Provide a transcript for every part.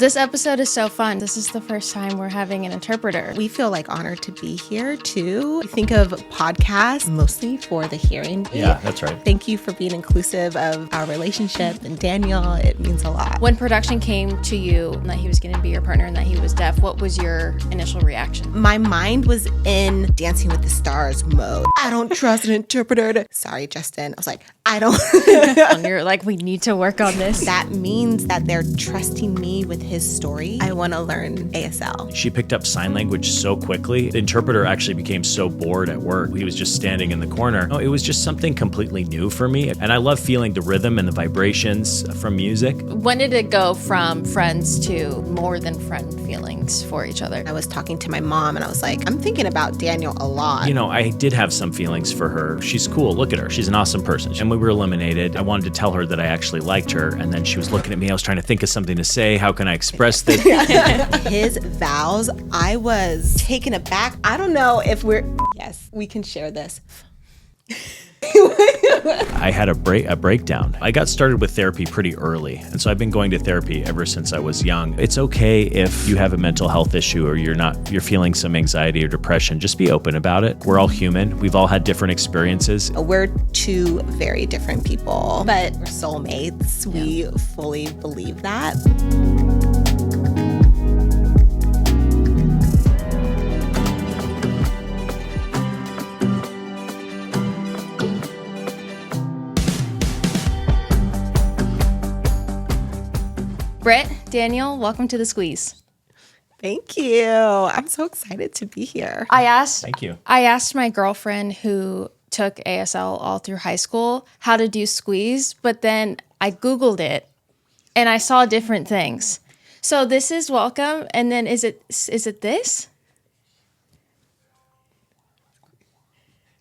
This episode is so fun. This is the first time we're having an interpreter. We feel like honored to be here too. We think of podcasts mostly for the hearing. Yeah, that's right. Thank you for being inclusive of our relationship. And Daniel, it means a lot. When production came to you that he was going to be your partner and that he was deaf, what was your initial reaction? My mind was in Dancing with the Stars mode. I don't trust an interpreter. Sorry, Justin. I was like, I don't. And you're like, we need to work on this. That means that they're trusting me with his story. I want to learn ASL. She picked up sign language so quickly. The interpreter actually became so bored at work. He was just standing in the corner. No, it was just something completely new for me. And I love feeling the rhythm and the vibrations from music. When did it go from friends to more than friend feelings for each other? I was talking to my mom and I was like, I'm thinking about Daniel a lot. You know, I did have some feelings for her. She's cool. Look at her. She's an awesome person. And we were eliminated. I wanted to tell her that I actually liked her. And then she was looking at me. I was trying to think of something to say. How can I express this? His vows, I was taken aback. I don't know if yes, we can share this. I had a breakdown. I got started with therapy pretty early. And so I've been going to therapy ever since I was young. It's okay if you have a mental health issue or you're feeling some anxiety or depression. Just be open about it. We're all human. We've all had different experiences. We're two very different people, but we're soulmates. We fully believe that. Britt, Daniel, welcome to The Squeeze. Thank you. I'm so excited to be here. Thank you. I asked my girlfriend who took ASL all through high school how to do squeeze, but then I Googled it and I saw different things. So this is welcome, and then is it this?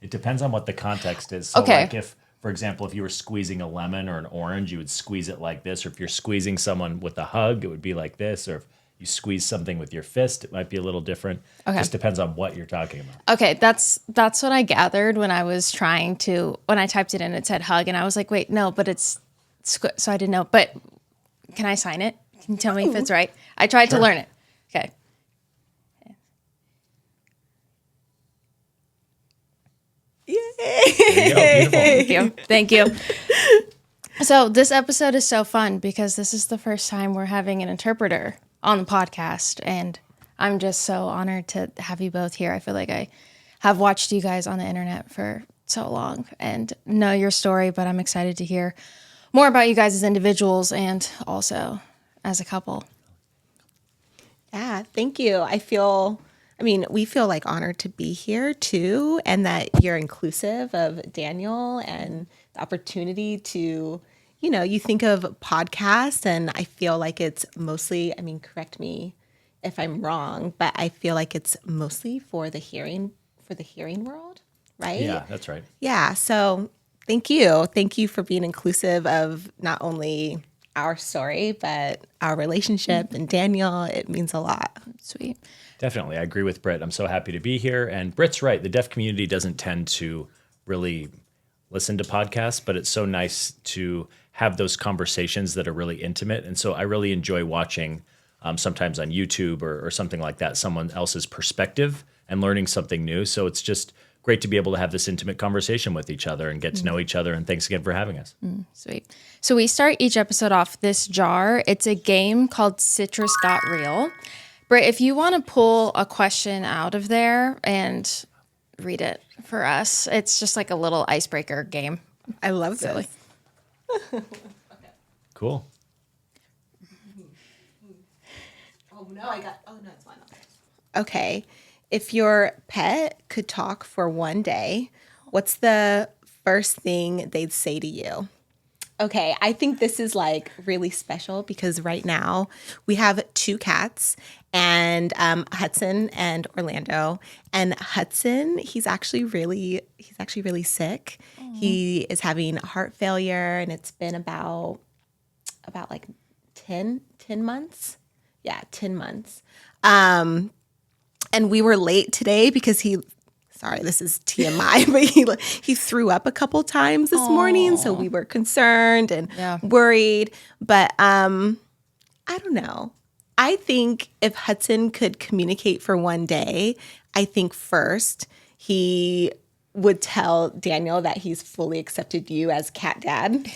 It depends on what the context is. So Okay. like if, for example, if you were squeezing a lemon or an orange, you would squeeze it like this. Or if you're squeezing someone with a hug, it would be like this. Or if you squeeze something with your fist, it might be a little different. Okay. Just depends on what you're talking about. Okay, that's what I gathered when I was when I typed it in, it said hug, and I was like, wait, no, but it's so I didn't know. But can I sign it? Can you tell me if it's right? I tried to learn it. Okay. There you go. Beautiful. Thank you. So this episode is so fun because this is the first time we're having an interpreter on the podcast, and I'm just so honored to have you both here. I feel like I have watched you guys on the internet for so long and know your story, but I'm excited to hear more about you guys as individuals and also as a couple. Yeah, thank you. We feel like honored to be here too, and that you're inclusive of Daniel and the opportunity to, you think of podcasts, and I feel like it's mostly, correct me if I'm wrong, but I feel like it's mostly for the hearing world, right? Yeah, that's right. Yeah, so thank you. Thank you for being inclusive of not only our story, but our relationship and Daniel. It means a lot. Sweet. Definitely. I agree with Britt. I'm so happy to be here. And Britt's right. The deaf community doesn't tend to really listen to podcasts, but it's so nice to have those conversations that are really intimate. And so I really enjoy watching sometimes on YouTube or something like that, someone else's perspective and learning something new. So it's just great to be able to have this intimate conversation with each other and get to know each other. And thanks again for having us. Sweet. So we start each episode off this jar. It's a game called Citrus Got Real. Britt, if you want to pull a question out of there and read it for us, it's just like a little icebreaker game. I love this. Cool. Oh, no, it's fine. Okay. If your pet could talk for one day, what's the first thing they'd say to you? Okay, I think this is like really special because right now we have two cats, and Hudson and Orlando. And Hudson, he's actually really sick. Aww. He is having heart failure, and it's been about like 10 months. Yeah, 10 months. And we were late today because sorry, this is TMI, but he threw up a couple times this morning, so we were concerned and worried. But I don't know. I think if Hudson could communicate for one day, I think first he would tell Daniel that he's fully accepted you as cat dad.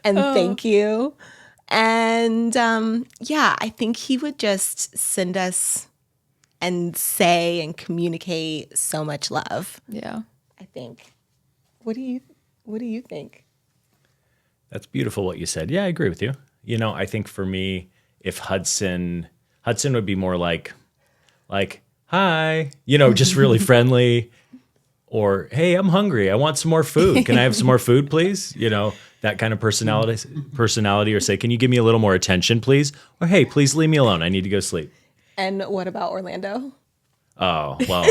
And thank you. And yeah, I think he would just send us and say and communicate so much love. Yeah. I think. What do you think? That's beautiful what you said. Yeah, I agree with you. You know, I think for me, if Hudson would be more like, hi, you know, just really friendly, or hey, I'm hungry. I want some more food. Can I have some more food, please? You know, that kind of personality, or say, can you give me a little more attention, please? Or hey, please leave me alone. I need to go sleep. And what about Orlando? Oh, well,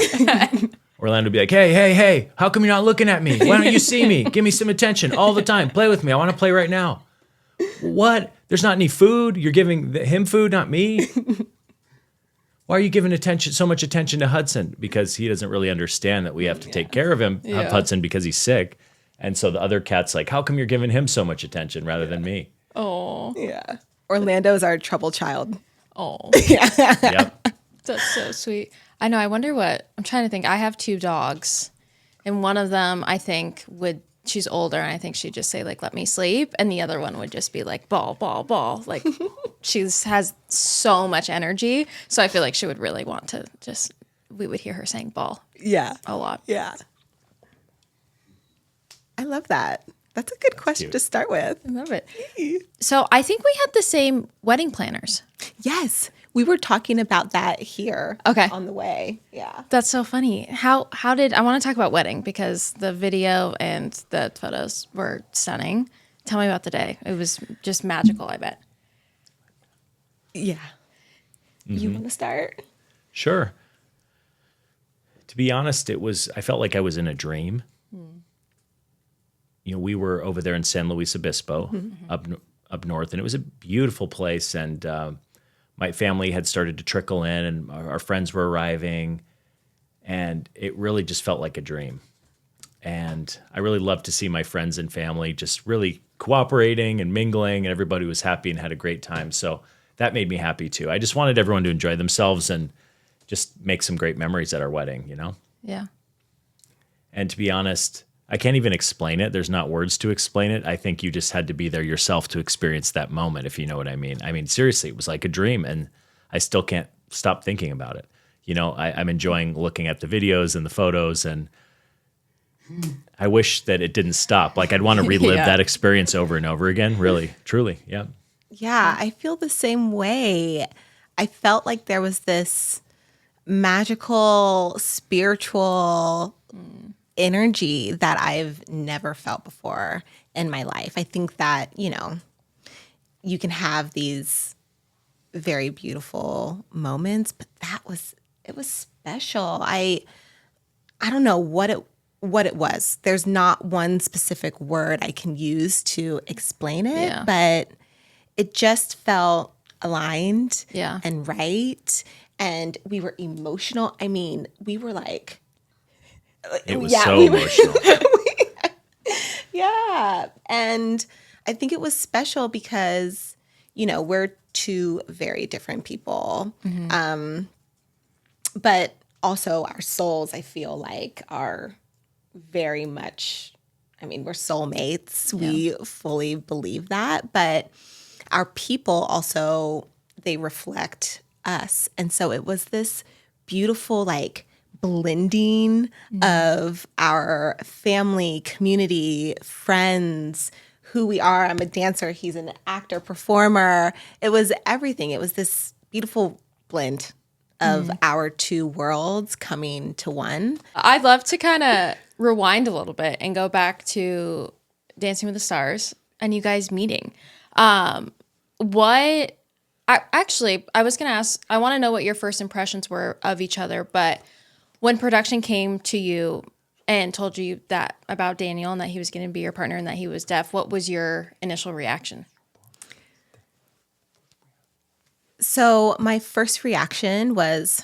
Orlando would be like, hey, how come you're not looking at me? Why don't you see me? Give me some attention all the time. Play with me. I want to play right now. What? There's not any food? You're giving him food, not me? Why are you giving so much attention to Hudson? Because he doesn't really understand that we have to take care of him, Hudson, because he's sick. And so the other cat's like, how come you're giving him so much attention rather than me? Oh. Yeah. Orlando's our trouble child. Oh. Yep. That's so sweet. I know. I wonder what I'm trying to think. I have 2 dogs, and one of them I think she's older, and I think she'd just say like, "Let me sleep," and the other one would just be like, "Ball, ball, ball." Like she has so much energy, so I feel like she would really want to just. We would hear her saying "ball." Yeah. A lot. Yeah. I love that. That's a good question Cute. to start with. I love it. So I think we had the same wedding planners. Yes. We were talking about that here on the way. Yeah. That's so funny. How did I want to talk about wedding because the video and the photos were stunning. Tell me about the day. It was just magical, I bet. Yeah. Mm-hmm. You want to start? Sure. To be honest, I felt like I was in a dream. You know, we were over there in San Luis Obispo, up north, and it was a beautiful place. And my family had started to trickle in, and our friends were arriving, and it really just felt like a dream. And I really loved to see my friends and family just really cooperating and mingling, and everybody was happy and had a great time. So that made me happy too. I just wanted everyone to enjoy themselves and just make some great memories at our wedding, you know? Yeah. And to be honest, I can't even explain it. There's not words to explain it. I think you just had to be there yourself to experience that moment, if you know what I mean. I mean, seriously, it was like a dream, and I still can't stop thinking about it. You know, I'm enjoying looking at the videos and the photos, and I wish that it didn't stop. Like, I'd want to relive that experience over and over again, really, truly, yeah. Yeah, I feel the same way. I felt like there was this magical, spiritual energy that I've never felt before in my life. I think that, you know, you can have these very beautiful moments, but it was special. I don't know what it was. There's not one specific word I can use to explain it, but it just felt aligned and right. And we were emotional. I mean, we were like, it was so emotional. Yeah. And I think it was special because, you know, we're 2 very different people. But also our souls, I feel like, are very much, I mean, we're soulmates. Yeah. We fully believe that. But our people also, they reflect us. And so it was this beautiful, like, blending of our family, community, friends, who we are. I'm a dancer. He's an actor, performer. It was everything. It was this beautiful blend of our 2 worlds coming to one. I'd love to kind of rewind a little bit and go back to Dancing with the Stars and you guys meeting. I was going to ask, I want to know what your first impressions were of each other, but when production came to you and told you that about Daniel and that he was going to be your partner and that he was deaf, what was your initial reaction? So my first reaction was,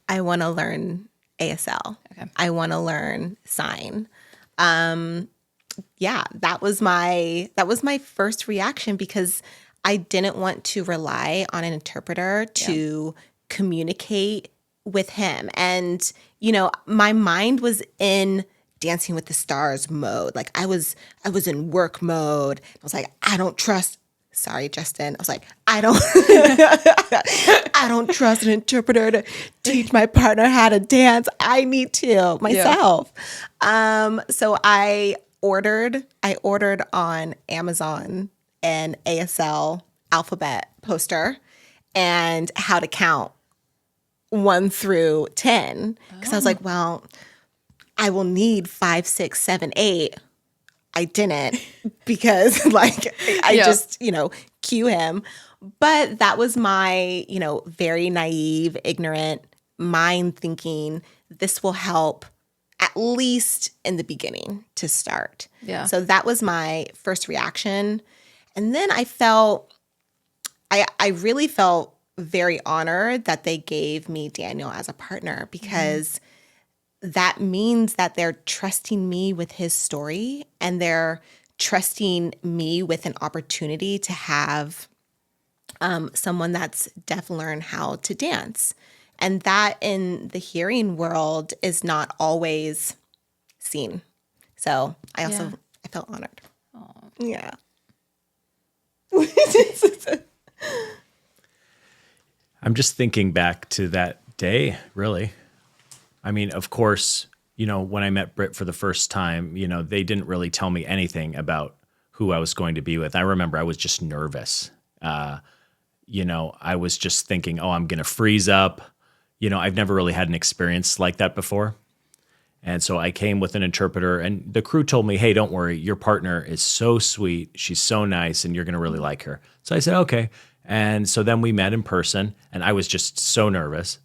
I want to learn ASL. Okay. I want to learn sign. Yeah, that was my first reaction because I didn't want to rely on an interpreter to communicate with him. And, my mind was in Dancing with the Stars mode. Like I was in work mode. I was like, I don't trust. Sorry, Justin. I was like, I don't trust an interpreter to teach my partner how to dance. I need to myself. So I ordered on Amazon an ASL alphabet poster and how to count 1 through 10. Because I was like, well, I will need 5, 6, 7, 8. I didn't because I just, cue him. But that was my, very naive, ignorant mind thinking this will help at least in the beginning to start. Yeah. So that was my first reaction. And then I really felt very honored that they gave me Daniel as a partner because that means that they're trusting me with his story and they're trusting me with an opportunity to have someone that's deaf learn how to dance. And that in the hearing world is not always seen. So I felt honored. Aww. Yeah. I'm just thinking back to that day, really. I mean, of course, when I met Britt for the first time, they didn't really tell me anything about who I was going to be with. I remember I was just nervous. I was just thinking, oh, I'm going to freeze up. I've never really had an experience like that before. And so I came with an interpreter and the crew told me, hey, don't worry. Your partner is so sweet. She's so nice and you're going to really like her. So I said, okay. And so then we met in person and I was just so nervous.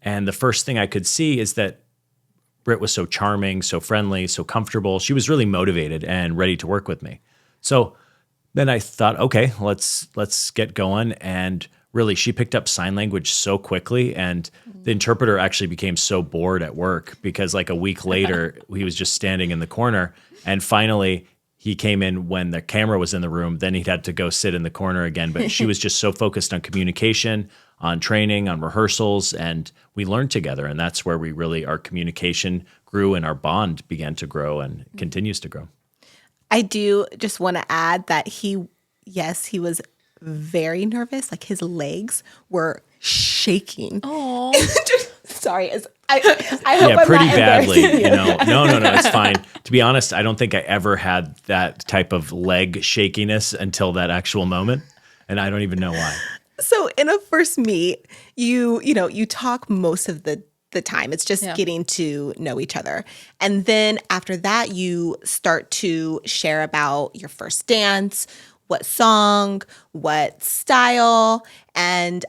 And the first thing I could see is that Britt was so charming, so friendly, so comfortable. She was really motivated and ready to work with me. So then I thought, okay, let's get going. And really, she picked up sign language so quickly. And the interpreter actually became so bored at work because like a week later, he was just standing in the corner. And finally, he came in when the camera was in the room. Then he had to go sit in the corner again. But she was just so focused on communication, on training, on rehearsals, and we learned together. And that's where our communication grew and our bond began to grow and continues to grow. I do just want to add that he was very nervous. Like his legs were shaking. Oh, sorry. I hope I'm pretty not badly. embarrassing you. No, it's fine. To be honest, I don't think I ever had that type of leg shakiness until that actual moment, and I don't even know why. So in a first meet, you talk most of the time. It's just getting to know each other. And then after that, you start to share about your first dance, what song, what style, and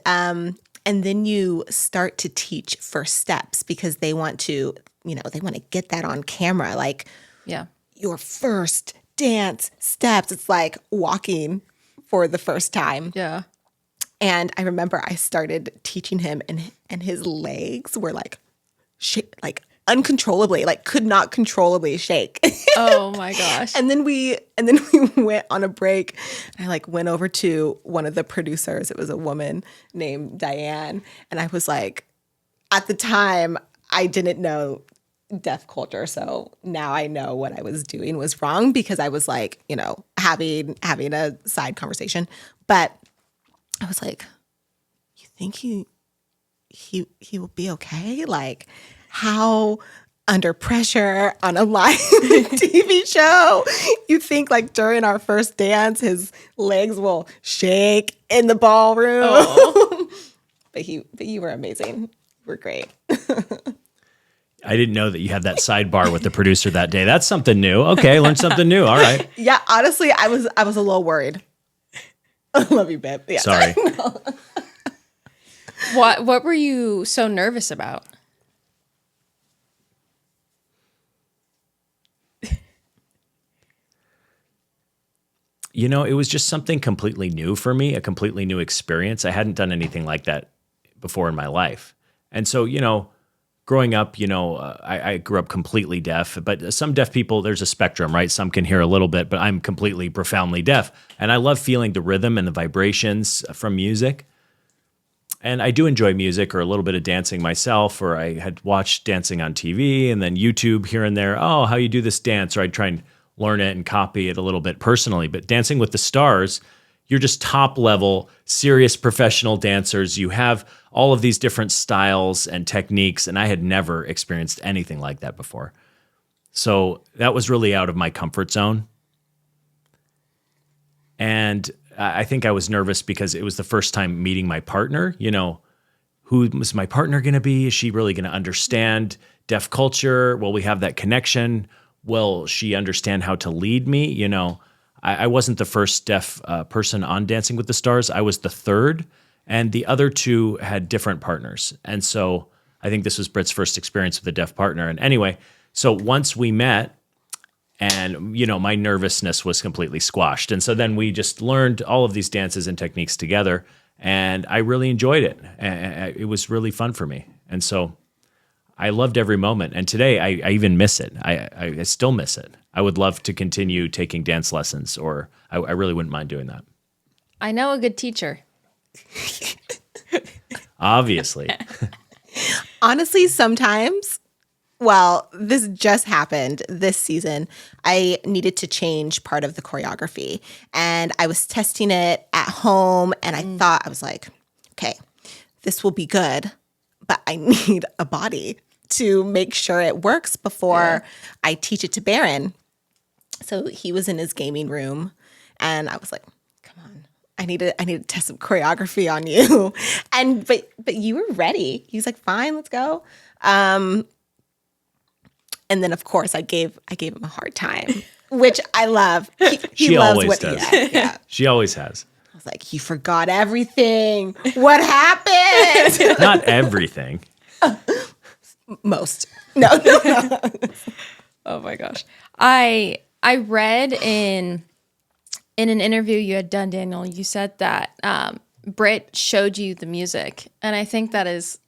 then you start to teach first steps because they want to get that on camera. Like your first dance steps. It's like walking for the first time. yeah. And I remember I started teaching him and his legs were like uncontrollably, like could not controllably shake. Oh my gosh. And then we went on a break. I went over to one of the producers. It was a woman named Diane. And I was like, at the time I didn't know deaf culture. So now I know what I was doing was wrong because I was having a side conversation. But I was like, you think he will be okay? Like how under pressure on a live TV show, you think during our first dance, his legs will shake in the ballroom. Oh. But you were amazing. You were great. I didn't know that you had that sidebar with the producer that day. That's something new. Okay, learned something new. All right. Yeah, honestly, I was a little worried. I love you, babe. Yeah. Sorry. What were you so nervous about? It was just something completely new for me, a completely new experience. I hadn't done anything like that before in my life. And so, growing up, I grew up completely deaf, but some deaf people, there's a spectrum, right? Some can hear a little bit, but I'm completely profoundly deaf. And I love feeling the rhythm and the vibrations from music. And I do enjoy music or a little bit of dancing myself, or I had watched dancing on TV and then YouTube here and there. Oh, how you do this dance, or I'd try and learn it and copy it a little bit personally. But Dancing with the Stars, you're just top level, serious professional dancers. You have all of these different styles and techniques, and I had never experienced anything like that before. So that was really out of my comfort zone. And I think I was nervous because it was the first time meeting my partner. Who was my partner going to be? Is she really going to understand deaf culture? Will we have that connection? Will she understand how to lead me? I wasn't the first deaf person on Dancing with the Stars. I was the third, and the other two had different partners. And so I think this was Britt's first experience with a deaf partner. And anyway, so once we met, and my nervousness was completely squashed. And so then we just learned all of these dances and techniques together, and I really enjoyed it. It was really fun for me. And so I loved every moment. And today I even miss it. I still miss it. I would love to continue taking dance lessons, or I really wouldn't mind doing that. I know a good teacher. Obviously. Honestly, sometimes, this just happened this season. I needed to change part of the choreography, and I was testing it at home, and I was like, okay, this will be good, but I need a body to make sure it works before I teach it to Barron. So he was in his gaming room, and I was like, come on, I need to test some choreography on you. And but you were ready. He was like, fine, let's go. And then of course I gave him a hard time, which I love. He loves always what does. Yeah. She always has. I was like, you forgot everything. What happened? Not everything. Most. No. Oh my gosh. I read in an interview you had done, Daniel, you said that Britt showed you the music. And I think that is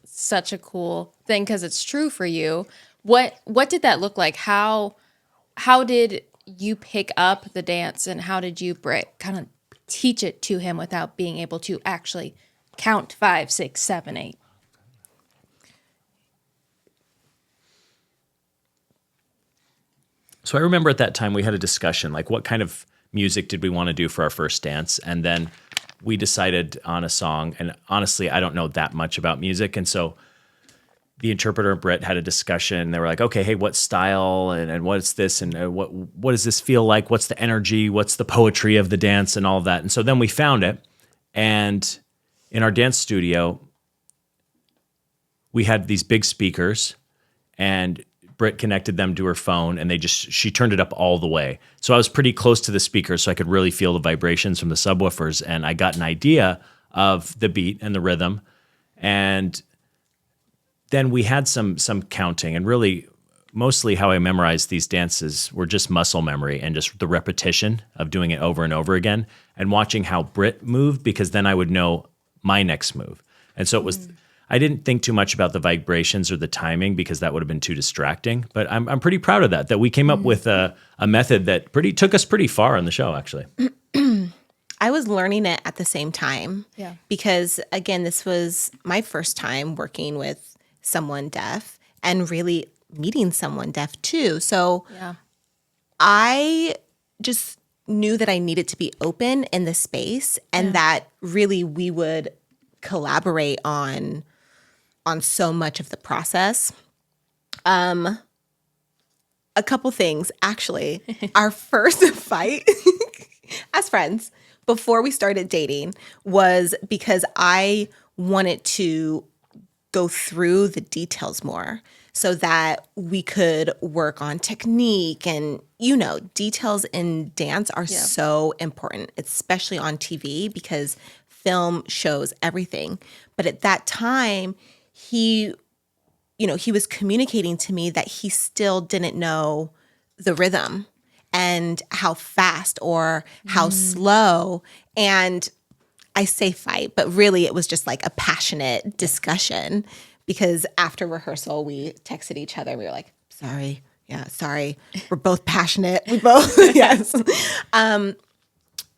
such a cool thing because it's true for you. What did that look like? How did you pick up the dance, and how did you, Britt, kind of teach it to him without being able to actually count 5, 6, 7, 8? So I remember at that time we had a discussion, like what kind of music did we want to do for our first dance? And then we decided on a song. And honestly, I don't know that much about music. And so the interpreter and Britt had a discussion. They were like, okay, hey, what style and what's this? And what does this feel like? What's the energy? What's the poetry of the dance and all of that? And so then we found it. And in our dance studio, we had these big speakers, and Britt connected them to her phone, and she turned it up all the way. So I was pretty close to the speakers, so I could really feel the vibrations from the subwoofers, and I got an idea of the beat and the rhythm. And then we had some counting, and really mostly how I memorized these dances were just muscle memory and just the repetition of doing it over and over again and watching how Britt moved, because then I would know my next move. And so it was... I didn't think too much about the vibrations or the timing because that would have been too distracting. But I'm pretty proud of that we came up with a method that took us pretty far on the show, actually. I was learning it at the same time. Yeah. Because, again, this was my first time working with someone deaf and really meeting someone deaf, too. So I just knew that I needed to be open in the space and that really we would collaborate on so much of the process. A couple things, actually. Our first fight as friends before we started dating was because I wanted to go through the details more so that we could work on technique. And, details in dance are so important, especially on TV, because film shows everything. But at that time, he was communicating to me that he still didn't know the rhythm and how fast or how slow. And I say fight, but really it was just like a passionate discussion because after rehearsal, we texted each other. We were like, sorry. Yeah, sorry. We're both passionate. We both, yes.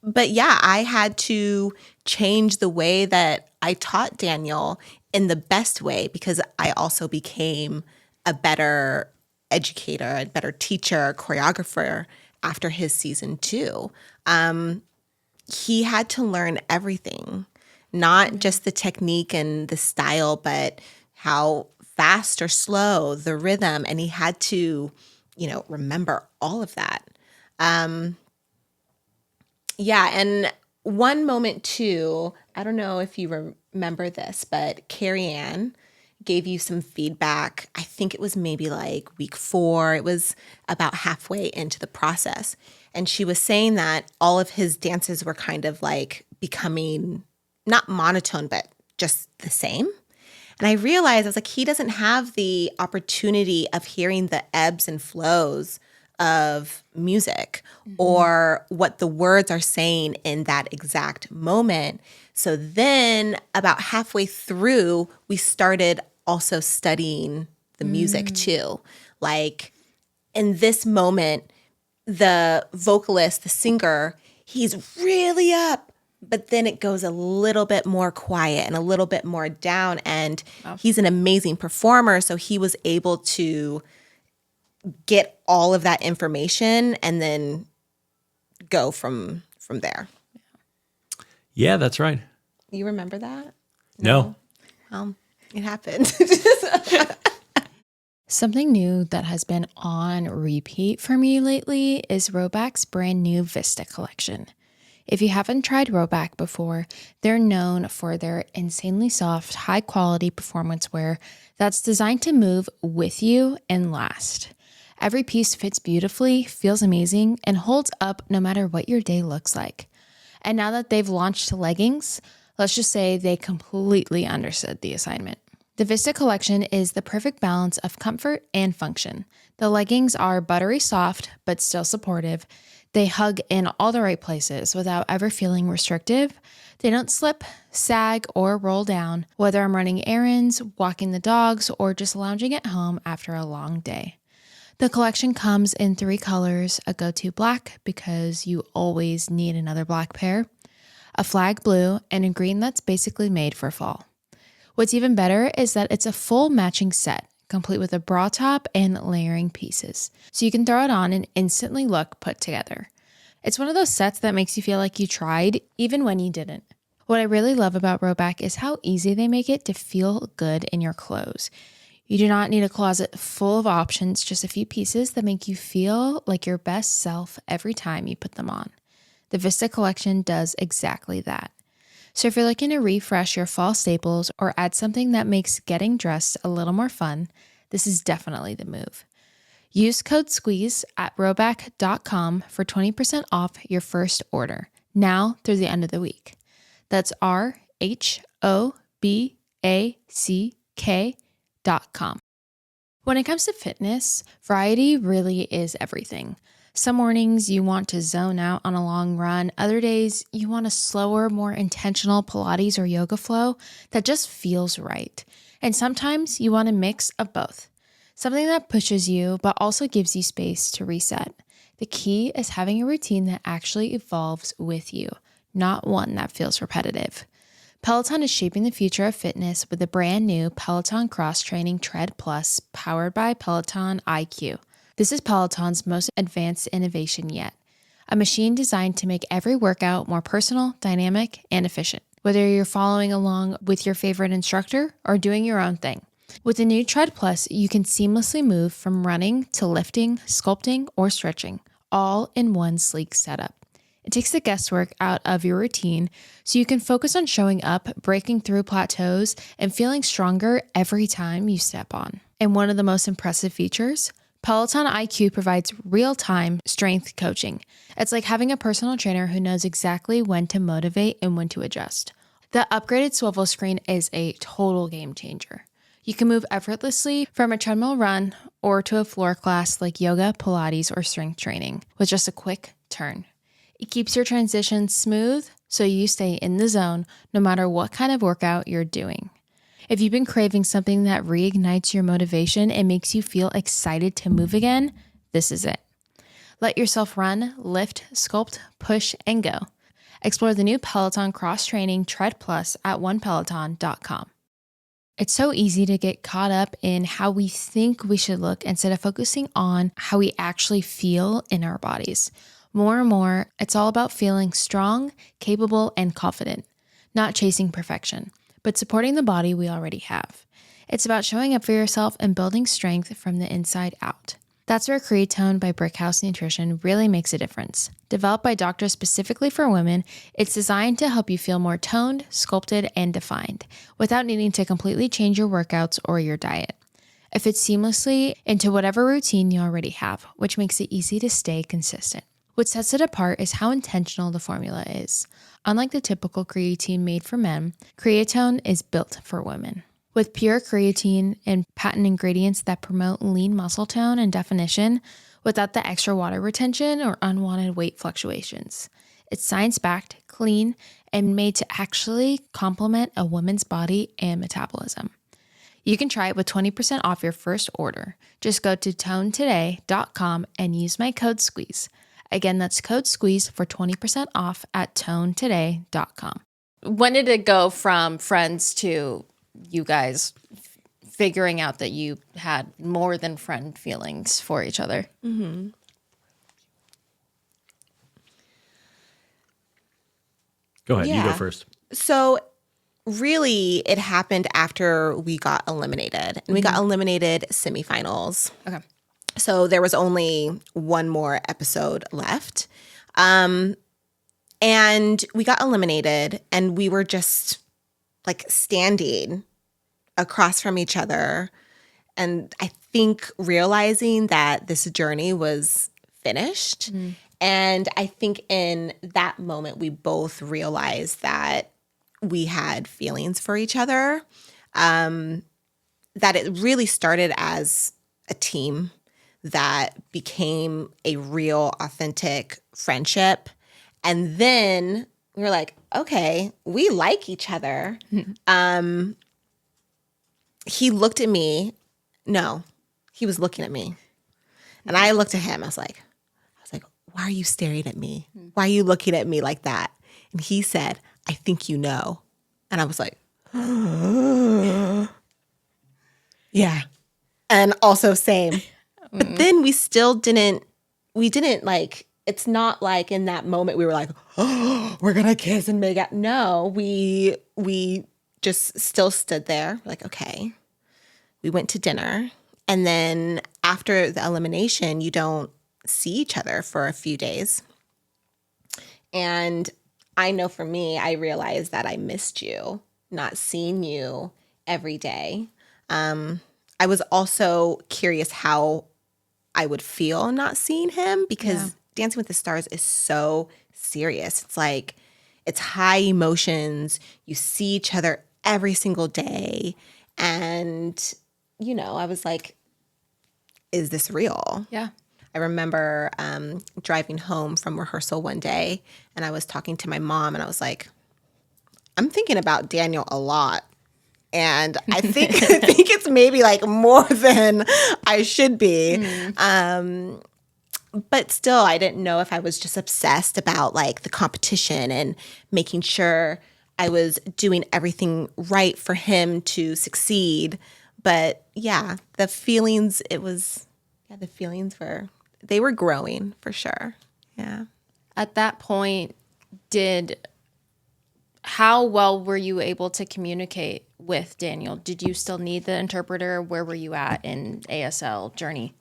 But yeah, I had to change the way that I taught Daniel in the best way because I also became a better educator, a better teacher, choreographer after his season 2. He had to learn everything, not just the technique and the style, but how fast or slow, the rhythm, and he had to, remember all of that. Yeah, and one moment too, I don't know if you remember this, but Carrie Ann gave you some feedback. I think it was maybe like week 4. It was about halfway into the process. And she was saying that all of his dances were kind of like becoming not monotone, but just the same. And I realized, I was like, he doesn't have the opportunity of hearing the ebbs and flows of music or what the words are saying in that exact moment. So then about halfway through, we started also studying the music too. Like in this moment, the vocalist, the singer, he's really up, but then it goes a little bit more quiet and a little bit more down. And he's an amazing performer. So he was able to get all of that information and then go from there. Yeah, that's right. You remember that? No. It happened. Something new that has been on repeat for me lately is Roback's brand new Vista collection. If you haven't tried Roback before, they're known for their insanely soft, high-quality performance wear that's designed to move with you and last. Every piece fits beautifully, feels amazing, and holds up no matter what your day looks like. And now that they've launched leggings, let's just say they completely understood the assignment. The Vista collection is the perfect balance of comfort and function. The leggings are buttery soft, but still supportive. They hug in all the right places without ever feeling restrictive. They don't slip, sag, or roll down, whether I'm running errands, walking the dogs, or just lounging at home after a long day. The collection comes in 3 colors, a go-to black because you always need another black pair, a flag blue, and a green that's basically made for fall. What's even better is that it's a full matching set, complete with a bra top and layering pieces, so you can throw it on and instantly look put together. It's one of those sets that makes you feel like you tried, even when you didn't. What I really love about Roback is how easy they make it to feel good in your clothes. You do not need a closet full of options, just a few pieces that make you feel like your best self every time you put them on. The Vista collection does exactly that. So if you're looking to refresh your fall staples or add something that makes getting dressed a little more fun, this is definitely the move. Use code SQUEEZE at roback.com for 20% off your first order, now through the end of the week. That's RHOBACK.com. When it comes to fitness, variety really is everything. Some mornings you want to zone out on a long run. Other days you want a slower, more intentional Pilates or yoga flow that just feels right. And sometimes you want a mix of both. Something that pushes you but also gives you space to reset. The key is having a routine that actually evolves with you, not one that feels repetitive. Peloton is shaping the future of fitness with the brand new Peloton Cross Training Tread Plus powered by Peloton IQ. This is Peloton's most advanced innovation yet, a machine designed to make every workout more personal, dynamic, and efficient, whether you're following along with your favorite instructor or doing your own thing. With the new Tread Plus, you can seamlessly move from running to lifting, sculpting, or stretching, all in one sleek setup. It takes the guesswork out of your routine so you can focus on showing up, breaking through plateaus, and feeling stronger every time you step on. And one of the most impressive features? Peloton IQ provides real-time strength coaching. It's like having a personal trainer who knows exactly when to motivate and when to adjust. The upgraded swivel screen is a total game changer. You can move effortlessly from a treadmill run or to a floor class like yoga, Pilates, or strength training with just a quick turn. It keeps your transitions smooth so you stay in the zone no matter what kind of workout you're doing. If you've been craving something that reignites your motivation and makes you feel excited to move again, this is it. Let yourself run, lift, sculpt, push, and go. Explore the new Peloton cross-training Tread Plus at onepeloton.com. It's so easy to get caught up in how we think we should look instead of focusing on how we actually feel in our bodies. More and more, it's all about feeling strong, capable, and confident, not chasing perfection, but supporting the body we already have. It's about showing up for yourself and building strength from the inside out. That's where Creatone by Brickhouse Nutrition really makes a difference. Developed by doctors specifically for women, it's designed to help you feel more toned, sculpted, and defined without needing to completely change your workouts or your diet. It fits seamlessly into whatever routine you already have, which makes it easy to stay consistent. What sets it apart is how intentional the formula is. Unlike the typical creatine made for men, Creatone is built for women. With pure creatine and patent ingredients that promote lean muscle tone and definition without the extra water retention or unwanted weight fluctuations. It's science-backed, clean, and made to actually complement a woman's body and metabolism. You can try it with 20% off your first order. Just go to tonetoday.com and use my code SQUEEZE. Again, that's code SQUEEZE for 20% off at tonetoday.com. When did it go from friends to you guys figuring out that you had more than friend feelings for each other? Mm-hmm. Go ahead. You go first. So really, it happened after we got eliminated. And we got eliminated semifinals. Okay. So there was only one more episode left. And we got eliminated, and we were just like standing across from each other. And I think realizing that this journey was finished. Mm-hmm. And I think in that moment, we both realized that we had feelings for each other, that it really started as a team that became a real, authentic friendship. And then we were like, okay, we like each other. Mm-hmm. He looked at me. No, he was looking at me. And I looked at him. I was like, why are you staring at me? Why are you looking at me like that? And he said, I think you know. And I was like, yeah. And also same. But then we still didn't like, it's not like in that moment we were like, oh, we're going to kiss and make out. No, we just still stood there like, okay. We went to dinner. And then after the elimination, you don't see each other for a few days. And I know for me, I realized that I missed you, not seeing you every day. I was also curious how I would feel not seeing him, because Dancing with the Stars is so serious. It's like, it's high emotions. You see each other every single day. And, you know, I was like, is this real? Yeah. I remember driving home from rehearsal one day, and I was talking to my mom, and I was like, I'm thinking about Daniel a lot. And I think it's maybe like more than I should be. Mm. But still, I didn't know if I was just obsessed about like the competition and making sure I was doing everything right for him to succeed. But yeah, the feelings, they were growing for sure. Yeah. At that point, how well were you able to communicate with Daniel? Did you still need the interpreter? Where were you at in ASL journey?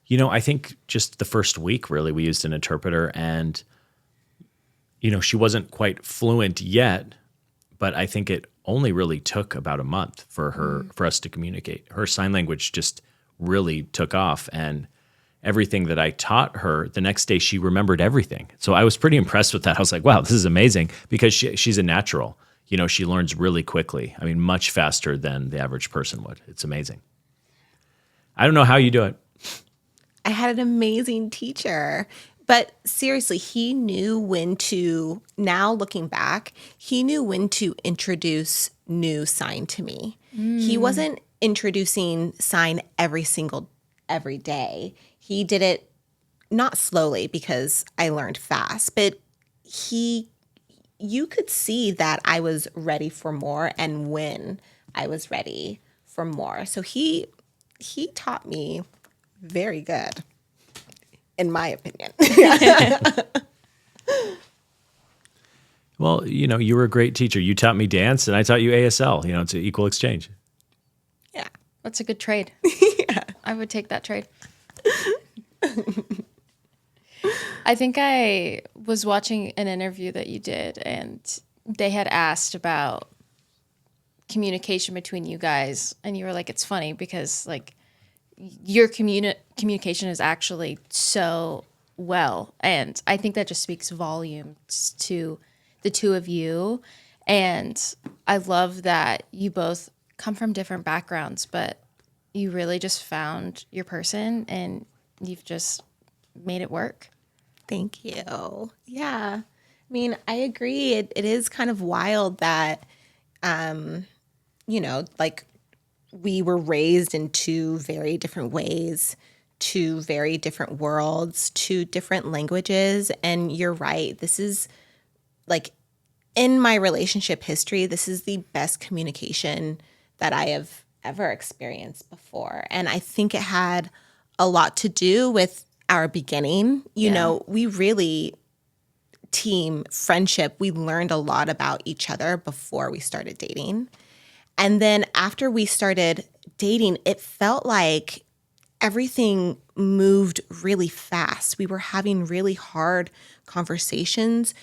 You know, I think just the first week, really, we used an interpreter, and, you know, she wasn't quite fluent yet, but I think it only really took about a month for us to communicate. Her sign language just really took off, and everything that I taught her, the next day she remembered everything. So I was pretty impressed with that. I was like, wow, this is amazing, because she's a natural. You know, she learns really quickly. I mean, much faster than the average person would. It's amazing. I don't know how you do it. I had an amazing teacher, But seriously, he knew when to, now looking back, he knew when to introduce new sign to me. He wasn't introducing sign every day. He did it not slowly because I learned fast, but you could see that I was ready for more and when I was ready for more. So he taught me very good, in my opinion. Well, you were a great teacher. You taught me dance and I taught you ASL. It's an equal exchange. Yeah. That's a good trade. Yeah. I would take that trade. I think I was watching an interview that you did, and they had asked about communication between you guys, and you were like, it's funny because like your communication is actually so well, and I think that just speaks volumes to the two of you. And I love that you both come from different backgrounds, but you really just found your person and you've just made it work. Thank you. Yeah. I mean, I agree. It is kind of wild that, like we were raised in two very different ways, two very different worlds, two different languages. And you're right. This is like in my relationship history, this is the best communication that I have ever experienced before. And I think it had a lot to do with our beginning. We really team friendship. We learned a lot about each other before we started dating. And then after we started dating, it felt like everything moved really fast. We were having really hard conversations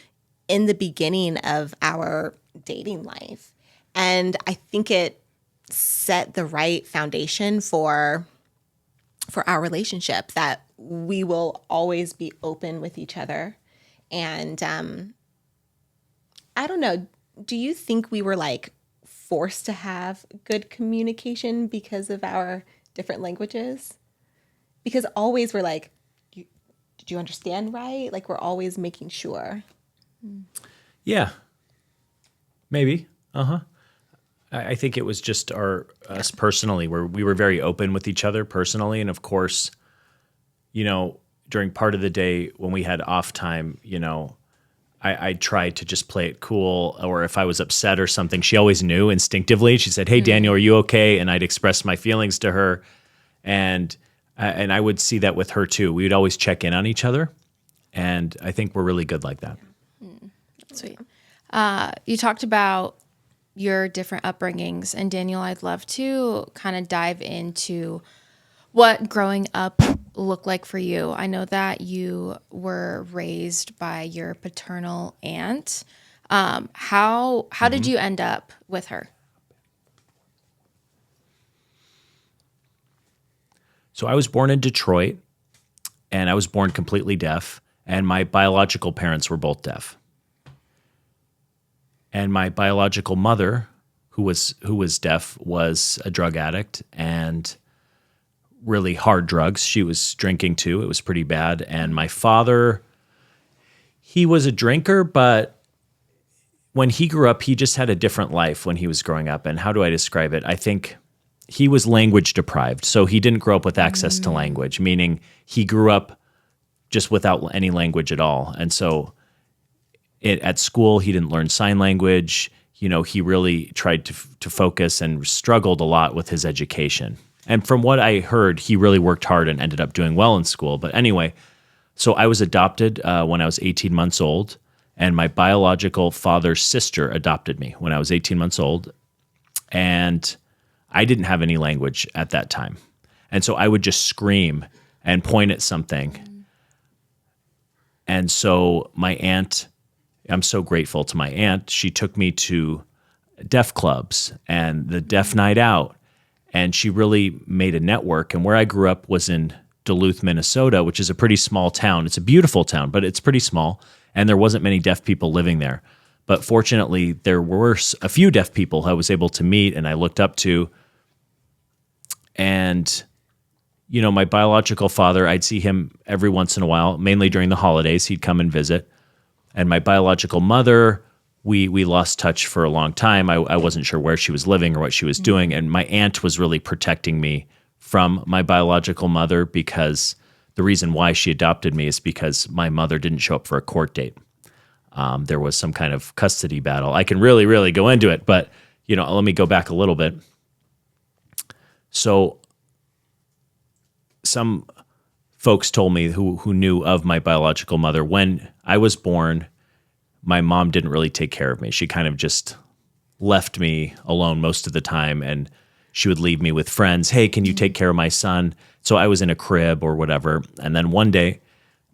in the beginning of our dating life. And I think it set the right foundation for our relationship, that we will always be open with each other. And I don't know, do you think we were like forced to have good communication because of our different languages? Because always we're like, did you understand right? Like we're always making sure. Yeah, maybe. I think it was just us personally, where we were very open with each other personally. And of course, during part of the day when we had off time, I tried to just play it cool. Or if I was upset or something, she always knew instinctively. She said, "Hey, Daniel, are you okay?" And I'd express my feelings to her. And I would see that with her too. We would always check in on each other. And I think we're really good like that. Sweet. You talked about your different upbringings, and Daniel, I'd love to kind of dive into what growing up looked like for you. I know that you were raised by your paternal aunt. How did you end up with her? So I was born in Detroit, and I was born completely deaf, and my biological parents were both deaf. And my biological mother, who was deaf, was a drug addict and really hard drugs. She was drinking too. It was pretty bad. And my father, he was a drinker, but when he grew up, he just had a different life when he was growing up. And how do I describe it? I think he was language deprived. So he didn't grow up with access to language, meaning he grew up just without any language at all. And so at school, he didn't learn sign language. He really tried to focus and struggled a lot with his education. And from what I heard, he really worked hard and ended up doing well in school. But anyway, so I was adopted when I was 18 months old, and my biological father's sister adopted me when I was 18 months old. And I didn't have any language at that time. And so I would just scream and point at something. And so my aunt, I'm so grateful to my aunt. She took me to deaf clubs and the deaf night out, and she really made a network. And where I grew up was in Duluth, Minnesota, which is a pretty small town. It's a beautiful town, but it's pretty small, and there wasn't many deaf people living there. But fortunately, there were a few deaf people I was able to meet and I looked up to. And my biological father, I'd see him every once in a while, mainly during the holidays. He'd come and visit. And my biological mother, we lost touch for a long time. I wasn't sure where she was living or what she was doing. And my aunt was really protecting me from my biological mother, because the reason why she adopted me is because my mother didn't show up for a court date. There was some kind of custody battle. I can really, really go into it, but let me go back a little bit. So some folks told me who knew of my biological mother, when I was born, my mom didn't really take care of me. She kind of just left me alone most of the time, and she would leave me with friends. Hey, can you take care of my son? So I was in a crib or whatever. And then one day,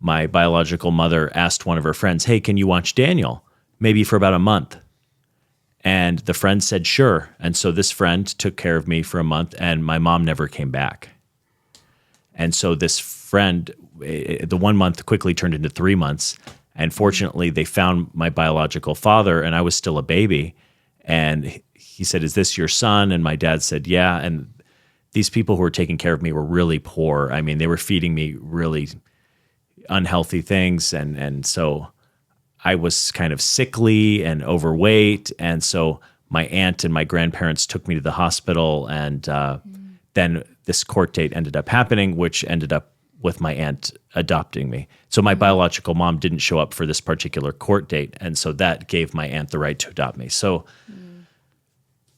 my biological mother asked one of her friends, hey, can you watch Daniel? Maybe for about a month. And the friend said, sure. And so this friend took care of me for a month, and my mom never came back. And so this friend, the 1 month quickly turned into 3 months. And fortunately, they found my biological father, and I was still a baby. And he said, is this your son? And my dad said, yeah. And these people who were taking care of me were really poor. I mean, they were feeding me really unhealthy things. And so I was kind of sickly and overweight. And so my aunt and my grandparents took me to the hospital. And then this court date ended up happening, which ended up with my aunt adopting me. So my biological mom didn't show up for this particular court date. And so that gave my aunt the right to adopt me. So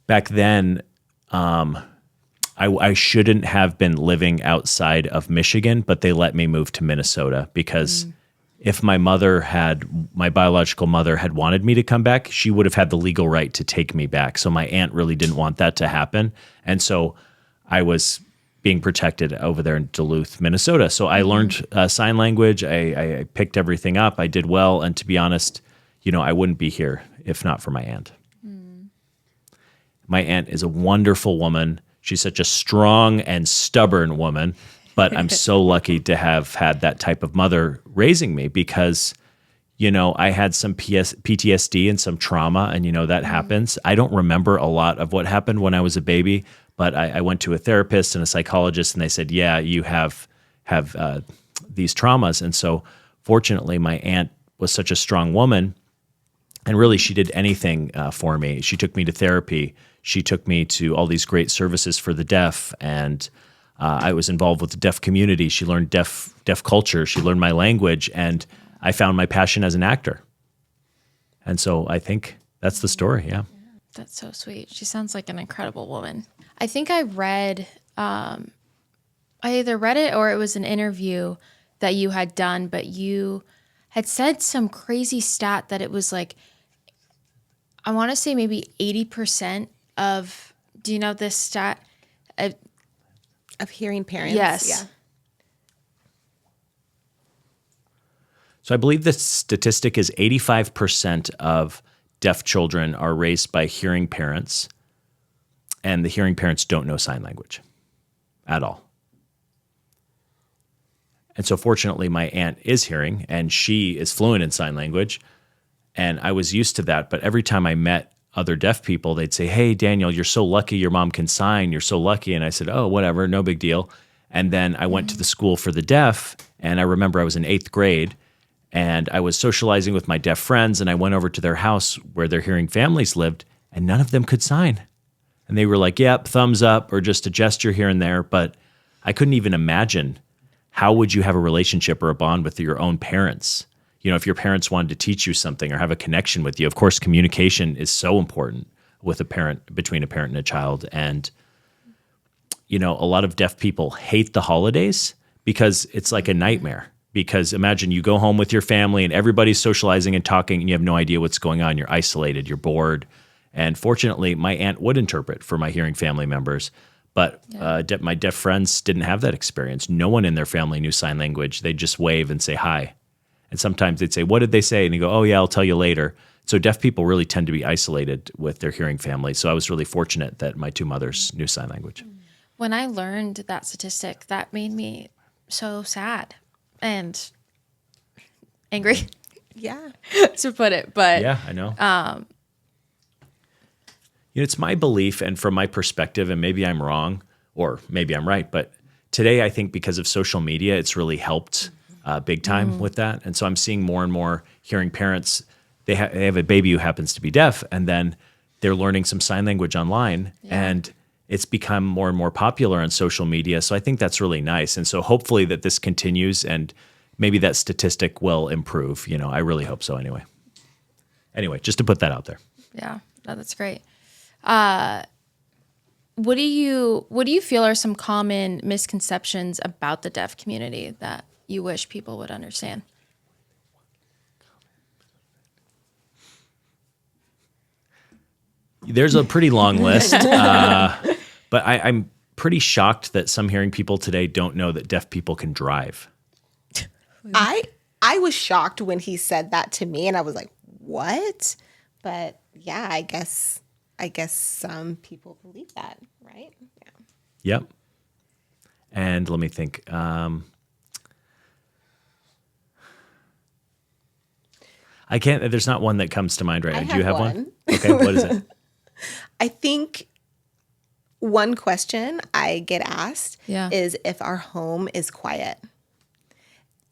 back then, I shouldn't have been living outside of Michigan, but they let me move to Minnesota, because if my biological mother had wanted me to come back, she would have had the legal right to take me back. So my aunt really didn't want that to happen. And so I was being protected over there in Duluth, Minnesota. So I learned sign language. I picked everything up. I did well. And to be honest, I wouldn't be here if not for my aunt. My aunt is a wonderful woman. She's such a strong and stubborn woman, but I'm so lucky to have had that type of mother raising me, because, I had some PTSD and some trauma, and, that happens. I don't remember a lot of what happened when I was a baby, but I went to a therapist and a psychologist, and they said, yeah, you have these traumas. And so fortunately, my aunt was such a strong woman, and really she did anything for me. She took me to therapy. She took me to all these great services for the deaf, and I was involved with the deaf community. She learned deaf culture. She learned my language, and I found my passion as an actor. And so I think that's the story, yeah. That's so sweet. She sounds like an incredible woman. I think I read, I either read it or it was an interview that you had done, but you had said some crazy stat that it was like, I want to say maybe 80% of, do you know this stat? Of hearing parents? Yes. Yeah. So I believe the statistic is 85% of deaf children are raised by hearing parents, and the hearing parents don't know sign language at all. And so fortunately, my aunt is hearing, and she is fluent in sign language, and I was used to that. But every time I met other deaf people, they'd say, hey, Daniel, you're so lucky your mom can sign. You're so lucky. And I said, oh, whatever, no big deal. And then I went to the school for the deaf, and I remember I was in 8th grade, and I was socializing with my deaf friends, and I went over to their house where their hearing families lived, and none of them could sign. And they were like, yep, thumbs up, or just a gesture here and there. But I couldn't even imagine, how would you have a relationship or a bond with your own parents? If your parents wanted to teach you something or have a connection with you. Of course, communication is so important with between a parent and a child. And, a lot of deaf people hate the holidays because it's like a nightmare. Because imagine you go home with your family and everybody's socializing and talking, and you have no idea what's going on. You're isolated, you're bored. And fortunately, my aunt would interpret for my hearing family members. But my deaf friends didn't have that experience. No one in their family knew sign language. They'd just wave and say hi. And sometimes they'd say, what did they say? And you go, oh, yeah, I'll tell you later. So deaf people really tend to be isolated with their hearing family. So I was really fortunate that my two mothers knew sign language. When I learned that statistic, that made me so sad and angry. Yeah. To put it. But yeah, I know. It's my belief, and from my perspective, and maybe I'm wrong, or maybe I'm right, but today, I think because of social media, it's really helped big time with that. And so I'm seeing more and more hearing parents, they have a baby who happens to be deaf, and then they're learning some sign language online, and it's become more and more popular on social media. So I think that's really nice. And so hopefully that this continues, and maybe that statistic will improve. I really hope so anyway. Anyway, just to put that out there. Yeah, no, that's great. What do you feel are some common misconceptions about the deaf community that you wish people would understand? There's a pretty long list, but I'm pretty shocked that some hearing people today don't know that deaf people can drive. I was shocked when he said that to me, and I was like, what? But yeah, I guess some people believe that, right? Yeah. Yep. And let me think. I can't. There's not one that comes to mind right now. Do you have one? Okay. What is it? I think one question I get asked is if our home is quiet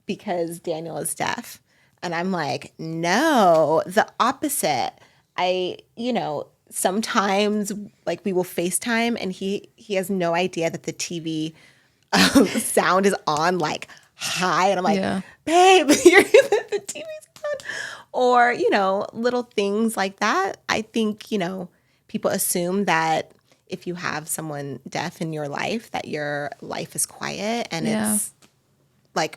because Daniel is deaf. And I'm like, no, the opposite. Sometimes like we will FaceTime and he has no idea that the TV sound is on like high. And I'm like, babe, the TV's on. Or, little things like that. I think, people assume that if you have someone deaf in your life, that your life is quiet, and it's like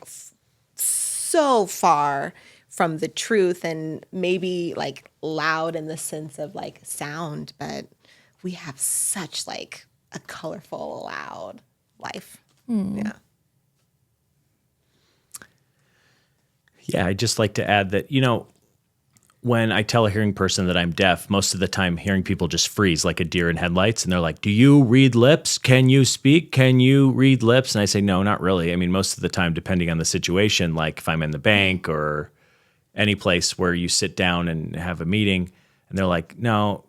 so far from the truth, and maybe like loud in the sense of like sound, but we have such like a colorful, loud life. Yeah. Yeah, I'd just like to add that, when I tell a hearing person that I'm deaf, most of the time hearing people just freeze like a deer in headlights. And they're like, do you read lips? Can you speak? Can you read lips? And I say, no, not really. I mean, most of the time, depending on the situation, like if I'm in the bank or any place where you sit down and have a meeting, and they're like, no,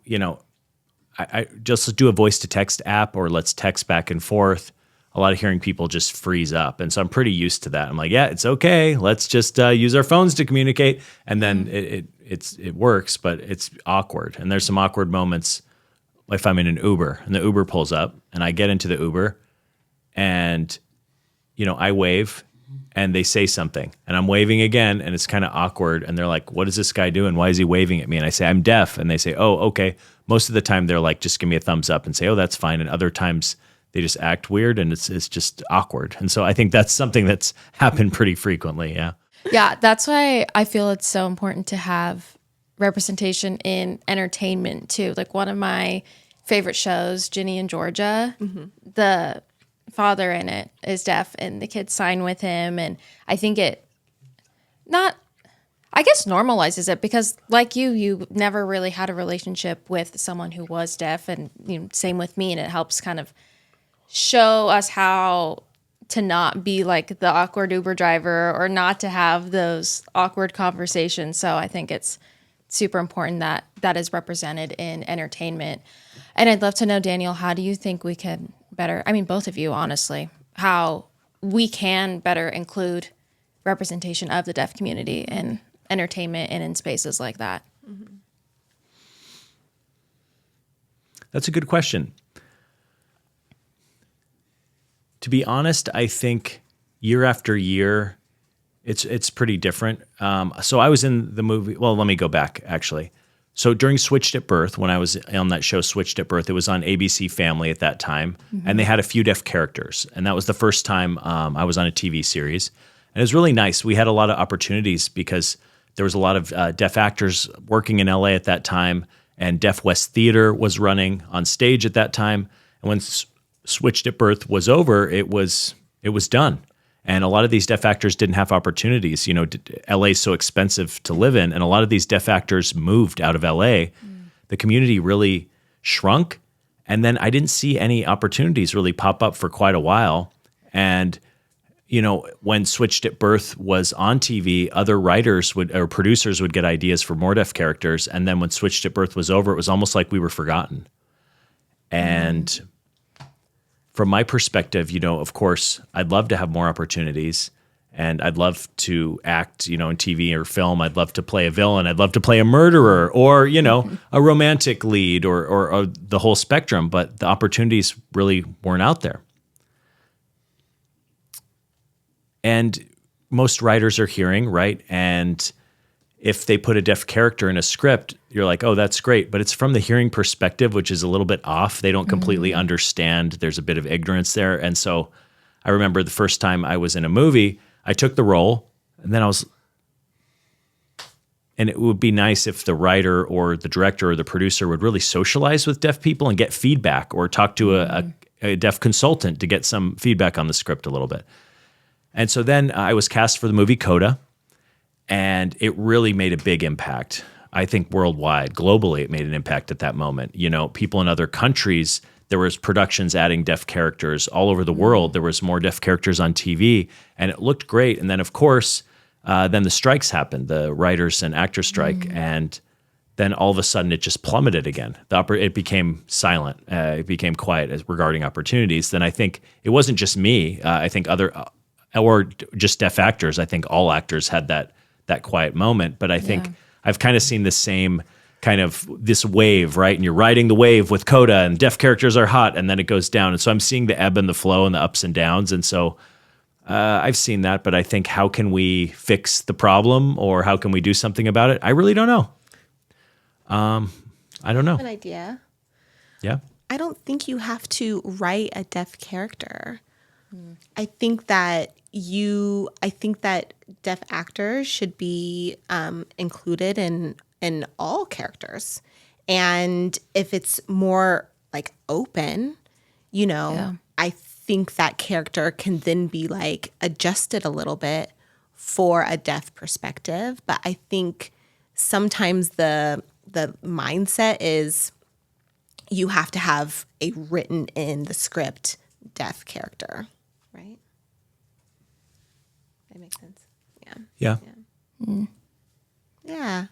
I just do a voice to text app, or let's text back and forth. A lot of hearing people just freeze up. And so I'm pretty used to that. I'm like, yeah, it's okay. Let's just use our phones to communicate. And then it works, but it's awkward. And there's some awkward moments if I'm in an Uber and the Uber pulls up and I get into the Uber and, I wave and they say something and I'm waving again and it's kind of awkward. And they're like, what is this guy doing? Why is he waving at me? And I say, I'm deaf. And they say, oh, okay. Most of the time they're like, just give me a thumbs up and say, oh, that's fine. And other times they just act weird and it's just awkward. And so I think that's something that's happened pretty frequently. Yeah. Yeah. That's why I feel it's so important to have representation in entertainment too. Like one of my favorite shows, Ginny and Georgia, the father in it is deaf and the kids sign with him. And I think normalizes it because like you never really had a relationship with someone who was deaf, and same with me. And it helps kind of show us how to not be like the awkward Uber driver or not to have those awkward conversations. So I think it's super important that that is represented in entertainment. And I'd love to know, Daniel, how do you think we can better, both of you, honestly, how we can better include representation of the deaf community in entertainment and in spaces like that? That's a good question. To be honest, I think year after year, it's pretty different. So I was in the movie. Well, let me go back, actually. So during Switched at Birth, when I was on that show Switched at Birth, it was on ABC Family at that time, and they had a few deaf characters. And that was the first time I was on a TV series. And it was really nice. We had a lot of opportunities because there was a lot of deaf actors working in LA at that time, and Deaf West Theater was running on stage at that time. And when Switched at Birth was over, it was done. And a lot of these deaf actors didn't have opportunities. LA is so expensive to live in, and a lot of these deaf actors moved out of LA. The community really shrunk, and then I didn't see any opportunities really pop up for quite a while. And when Switched at Birth was on TV, other writers or producers would get ideas for more deaf characters, and then when Switched at Birth was over, it was almost like we were forgotten. And from my perspective, of course, I'd love to have more opportunities. And I'd love to act, in TV or film. I'd love to play a villain. I'd love to play a murderer or, a romantic lead or the whole spectrum. But the opportunities really weren't out there. And most writers are hearing, right? And if they put a deaf character in a script, you're like, oh, that's great. But it's from the hearing perspective, which is a little bit off. They don't completely understand. There's a bit of ignorance there. And so I remember the first time I was in a movie, I took the role, and then and it would be nice if the writer or the director or the producer would really socialize with deaf people and get feedback, or talk to a deaf consultant to get some feedback on the script a little bit. And so then I was cast for the movie Coda, and it really made a big impact. I think worldwide, globally, it made an impact at that moment. People in other countries, there was productions adding deaf characters all over the world. There was more deaf characters on TV, and it looked great. And then, of course, then the strikes happened, the writers and actors strike, and then all of a sudden it just plummeted again. It became silent. It became quiet regarding opportunities. Then I think it wasn't just me. I think or just deaf actors. I think all actors had that quiet moment. But I think I've kind of seen the same kind of this wave, right? And you're riding the wave with Coda, and deaf characters are hot, and then it goes down. And so I'm seeing the ebb and the flow and the ups and downs. And so I've seen that, but I think, how can we fix the problem, or how can we do something about it? I really don't know. I don't know. An idea. Yeah. I don't think you have to write a deaf character. I think that deaf actors should be included in all characters. And if it's more like open, I think that character can then be like adjusted a little bit for a deaf perspective. But I think sometimes the mindset is you have to have a written in the script deaf character, right? That makes sense. Yeah. Yeah.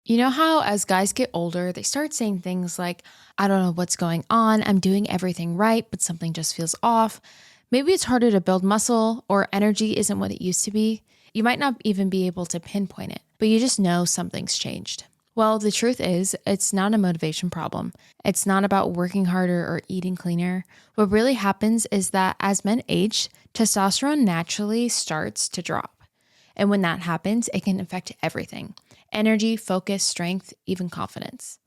You know how as guys get older, they start saying things like, I don't know what's going on. I'm doing everything right, but something just feels off. Maybe it's harder to build muscle, or energy isn't what it used to be. You might not even be able to pinpoint it, but you just know something's changed. Well, the truth is, it's not a motivation problem. It's not about working harder or eating cleaner. What really happens is that as men age, testosterone naturally starts to drop. And when that happens, it can affect everything: energy, focus, strength, even confidence.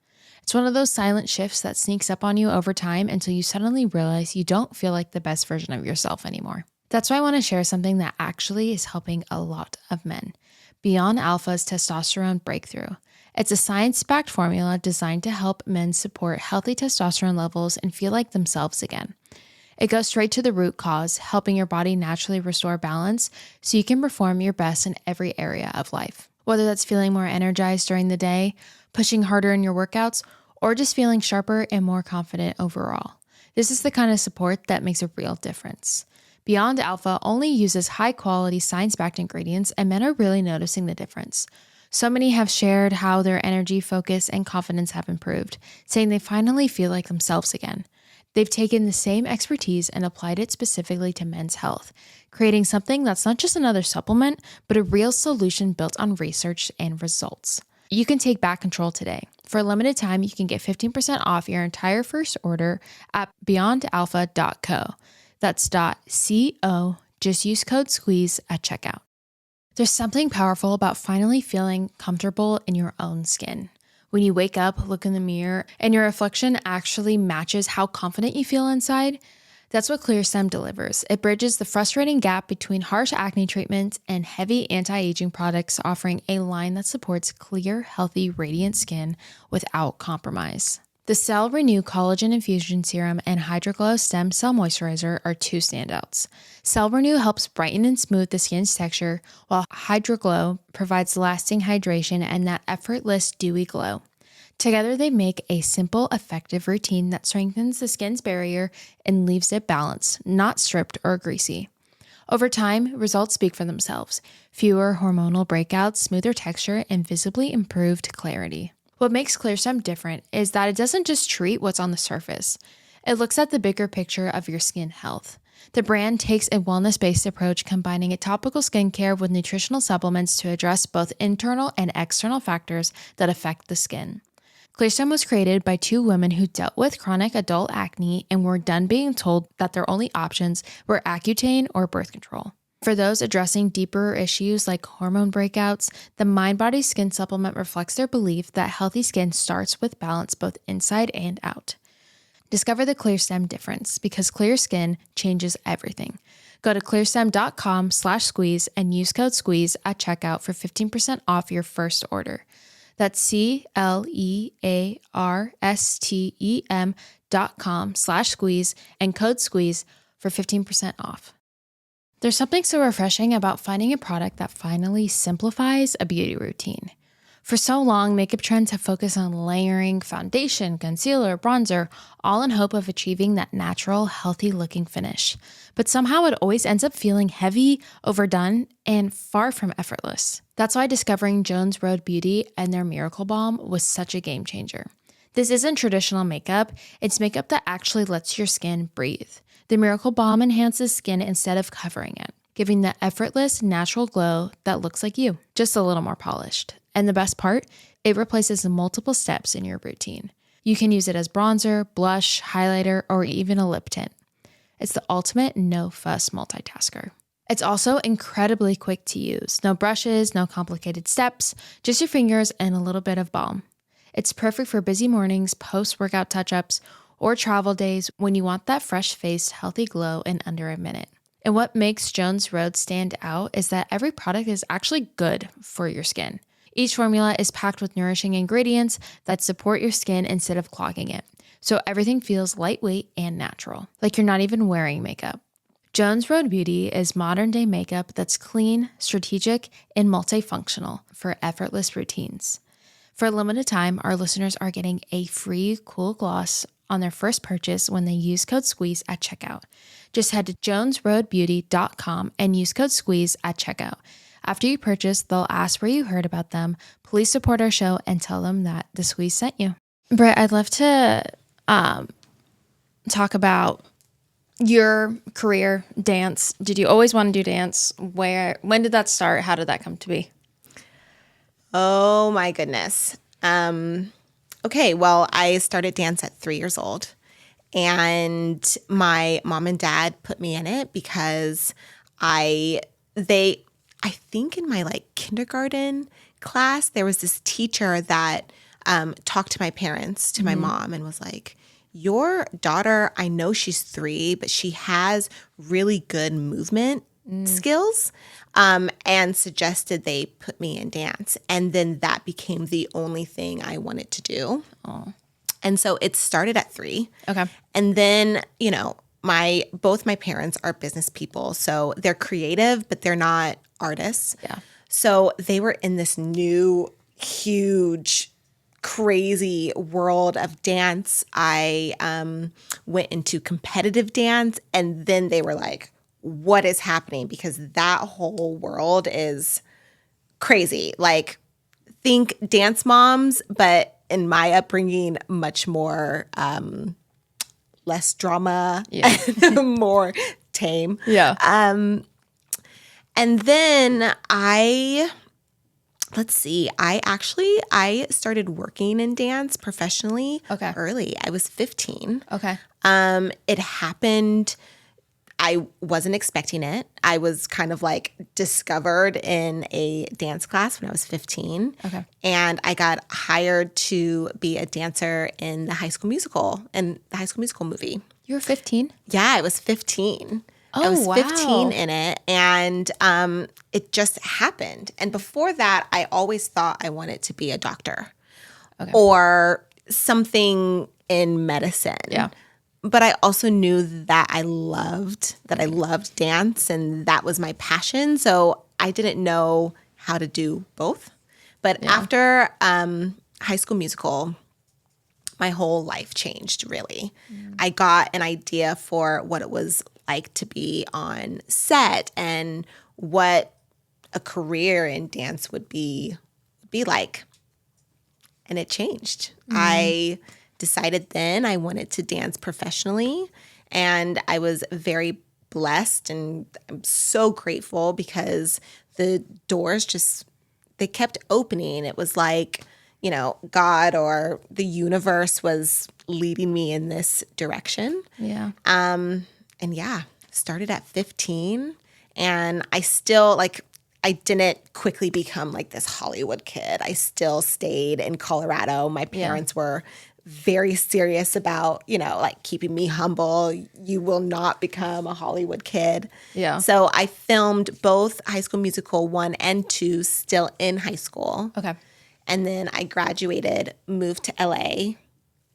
It's one of those silent shifts that sneaks up on you over time until you suddenly realize you don't feel like the best version of yourself anymore. That's why I want to share something that actually is helping a lot of men: Beyond Alpha's testosterone breakthrough. It's a science-backed formula designed to help men support healthy testosterone levels and feel like themselves again. It goes straight to the root cause, helping your body naturally restore balance so you can perform your best in every area of life. Whether that's feeling more energized during the day, pushing harder in your workouts, or just feeling sharper and more confident overall. This is the kind of support that makes a real difference. Beyond Alpha only uses high-quality, science-backed ingredients, and men are really noticing the difference. So many have shared how their energy, focus, and confidence have improved, saying they finally feel like themselves again. They've taken the same expertise and applied it specifically to men's health, creating something that's not just another supplement, but a real solution built on research and results. You can take back control today. For a limited time, you can get 15% off your entire first order at beyondalpha.co. That's .co. Just use code SQUEEZE at checkout. There's something powerful about finally feeling comfortable in your own skin. When you wake up, look in the mirror, and your reflection actually matches how confident you feel inside, that's what ClearStem delivers. It bridges the frustrating gap between harsh acne treatments and heavy anti-aging products, offering a line that supports clear, healthy, radiant skin without compromise. The Cell Renew Collagen Infusion Serum and Hydroglow Stem Cell Moisturizer are two standouts. Cell Renew helps brighten and smooth the skin's texture, while Hydroglow provides lasting hydration and that effortless, dewy glow. Together, they make a simple, effective routine that strengthens the skin's barrier and leaves it balanced, not stripped or greasy. Over time, results speak for themselves. Fewer hormonal breakouts, smoother texture, and visibly improved clarity. What makes ClearStem different is that it doesn't just treat what's on the surface. It looks at the bigger picture of your skin health. The brand takes a wellness-based approach, combining a topical skincare with nutritional supplements to address both internal and external factors that affect the skin. Clearstem was created by two women who dealt with chronic adult acne and were done being told that their only options were Accutane or birth control. For those addressing deeper issues like hormone breakouts, the Mind Body Skin Supplement reflects their belief that healthy skin starts with balance both inside and out. Discover the Clearstem difference, because clear skin changes everything. Go to clearstem.com/squeeze and use code SQUEEZE at checkout for 15% off your first order. That's CLEARSTEM.com/squeeze and code SQUEEZE for 15% off. There's something so refreshing about finding a product that finally simplifies a beauty routine. For so long, makeup trends have focused on layering foundation, concealer, bronzer, all in hope of achieving that natural, healthy-looking finish. But somehow it always ends up feeling heavy, overdone, and far from effortless. That's why discovering Jones Road Beauty and their Miracle Balm was such a game changer. This isn't traditional makeup, it's makeup that actually lets your skin breathe. The Miracle Balm enhances skin instead of covering it, giving the effortless, natural glow that looks like you, just a little more polished. And the best part, it replaces multiple steps in your routine. You can use it as bronzer, blush, highlighter, or even a lip tint. It's the ultimate no-fuss multitasker. It's also incredibly quick to use. No brushes, no complicated steps, just your fingers and a little bit of balm. It's perfect for busy mornings, post-workout touch-ups, or travel days when you want that fresh-faced, healthy glow in under a minute. And what makes Jones Road stand out is that every product is actually good for your skin. Each formula is packed with nourishing ingredients that support your skin instead of clogging it. So everything feels lightweight and natural, like you're not even wearing makeup. Jones Road Beauty is modern-day makeup that's clean, strategic, and multifunctional for effortless routines. For a limited time, our listeners are getting a free cool gloss on their first purchase when they use code SQUEEZE at checkout. Just head to jonesroadbeauty.com and use code SQUEEZE at checkout. After you purchase, they'll ask where you heard about them. Please support our show and tell them that the Squeeze sent you. Britt, I'd love to talk about your career, dance. Did you always want to do dance? When did that start? How did that come to be? Oh my goodness. Okay, well, I started dance at 3 years old, and my mom and dad put me in it because I think in my kindergarten class, there was this teacher that talked to my parents, to my mom, and was like, your daughter, I know she's 3, but she has really good movement skills, and suggested they put me in dance. And then that became the only thing I wanted to do. Oh. And so it started at 3. Okay. And then, both my parents are business people. So they're creative, but they're not artists. Yeah. So they were in this new, huge, crazy world of dance. I went into competitive dance, and then they were like, what is happening? Because that whole world is crazy. Like, think Dance Moms, but in my upbringing, much more less drama, more tame. Yeah. And then I started working in dance professionally early. I was 15. Okay. It happened. I wasn't expecting it. I was kind of discovered in a dance class when I was 15. Okay. And I got hired to be a dancer in the High School Musical, movie. You were 15? Yeah, I was 15. Oh, I was wow. 15 in it, and it just happened. And before that, I always thought I wanted to be a doctor or something in medicine. Yeah. But I also knew that I loved dance, and that was my passion. So I didn't know how to do both. But after High School Musical, my whole life changed, really. I got an idea for what it was like to be on set and what a career in dance would be like. And it changed. I decided then I wanted to dance professionally. And I was very blessed, and I'm so grateful because the doors just, they kept opening. It was like, you know, God or the universe was leading me in this direction. Yeah. And yeah, started at 15, and I still I didn't quickly become like this Hollywood kid. I still stayed in Colorado. My parents were very serious about, you know, like keeping me humble. You will not become a Hollywood kid. Yeah. So I filmed both High School Musical 1 and 2 still in high school. Okay. And then I graduated, moved to LA.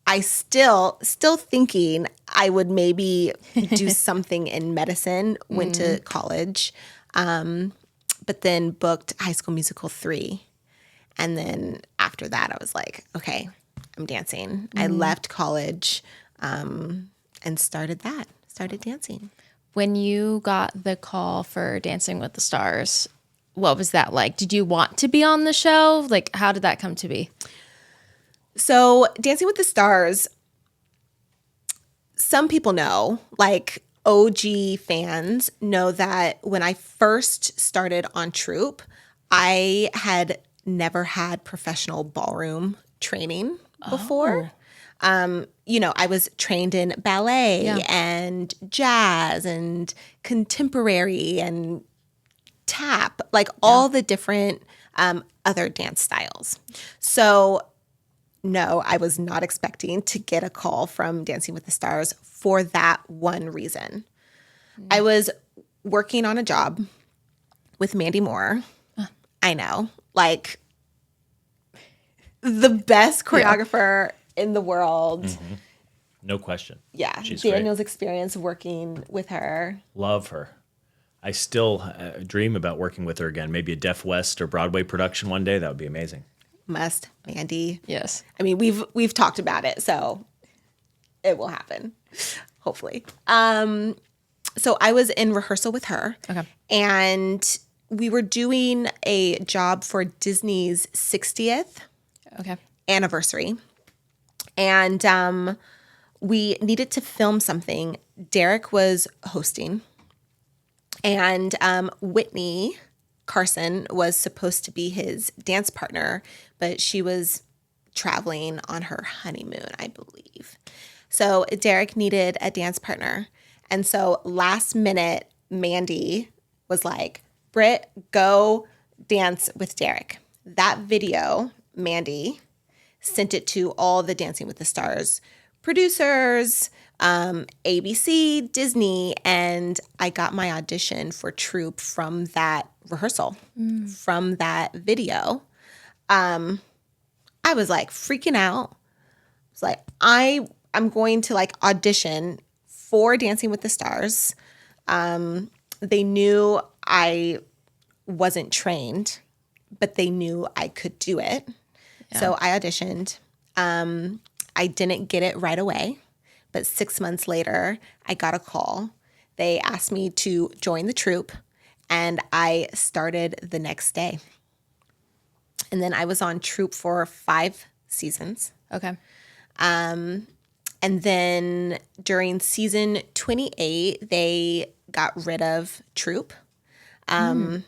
I still thinking I would maybe do something in medicine, went to college, but then booked High School Musical 3. And then after that, I was like, okay, I'm dancing. I left college and started dancing. When you got the call for Dancing with the Stars, what was that like? Did you want to be on the show? Like, how did that come to be? So Dancing with the Stars, some people know, like OG fans know that when I first started on Troop, I had never had professional ballroom training before. You know, I was trained in ballet and jazz and contemporary and tap, like all the different other dance styles. So no, I was not expecting to get a call from Dancing with the Stars for that one reason. I was working on a job with Mandy Moore. I know, like the best choreographer in the world. Mm-hmm. No question. Yeah, She's Daniel's great. experience working with her. Love her. I still dream about working with her again. Maybe a Deaf West or Broadway production one day. That would be amazing. Must, Mandy. Yes. I mean, we've talked about it, so it will happen, hopefully. So I was in rehearsal with her, and we were doing a job for Disney's 60th anniversary, and we needed to film something. Derek was hosting, and Whitney Carson was supposed to be his dance partner, but she was traveling on her honeymoon, I believe. So Derek needed a dance partner. And so last minute, Mandy was like, Britt, go dance with Derek. That video, Mandy sent it to all the Dancing with the Stars producers, ABC, Disney, and I got my audition for Troop from that rehearsal, from that video. I was like freaking out. I was like, I'm going to like audition for Dancing with the Stars. They knew I wasn't trained, but they knew I could do it. Yeah. So I auditioned. I didn't get it right away, but 6 months later, I got a call. They asked me to join the troupe, and I started the next day. And then I was on Troop for 5 seasons. Okay. And then during season 28, they got rid of Troop. I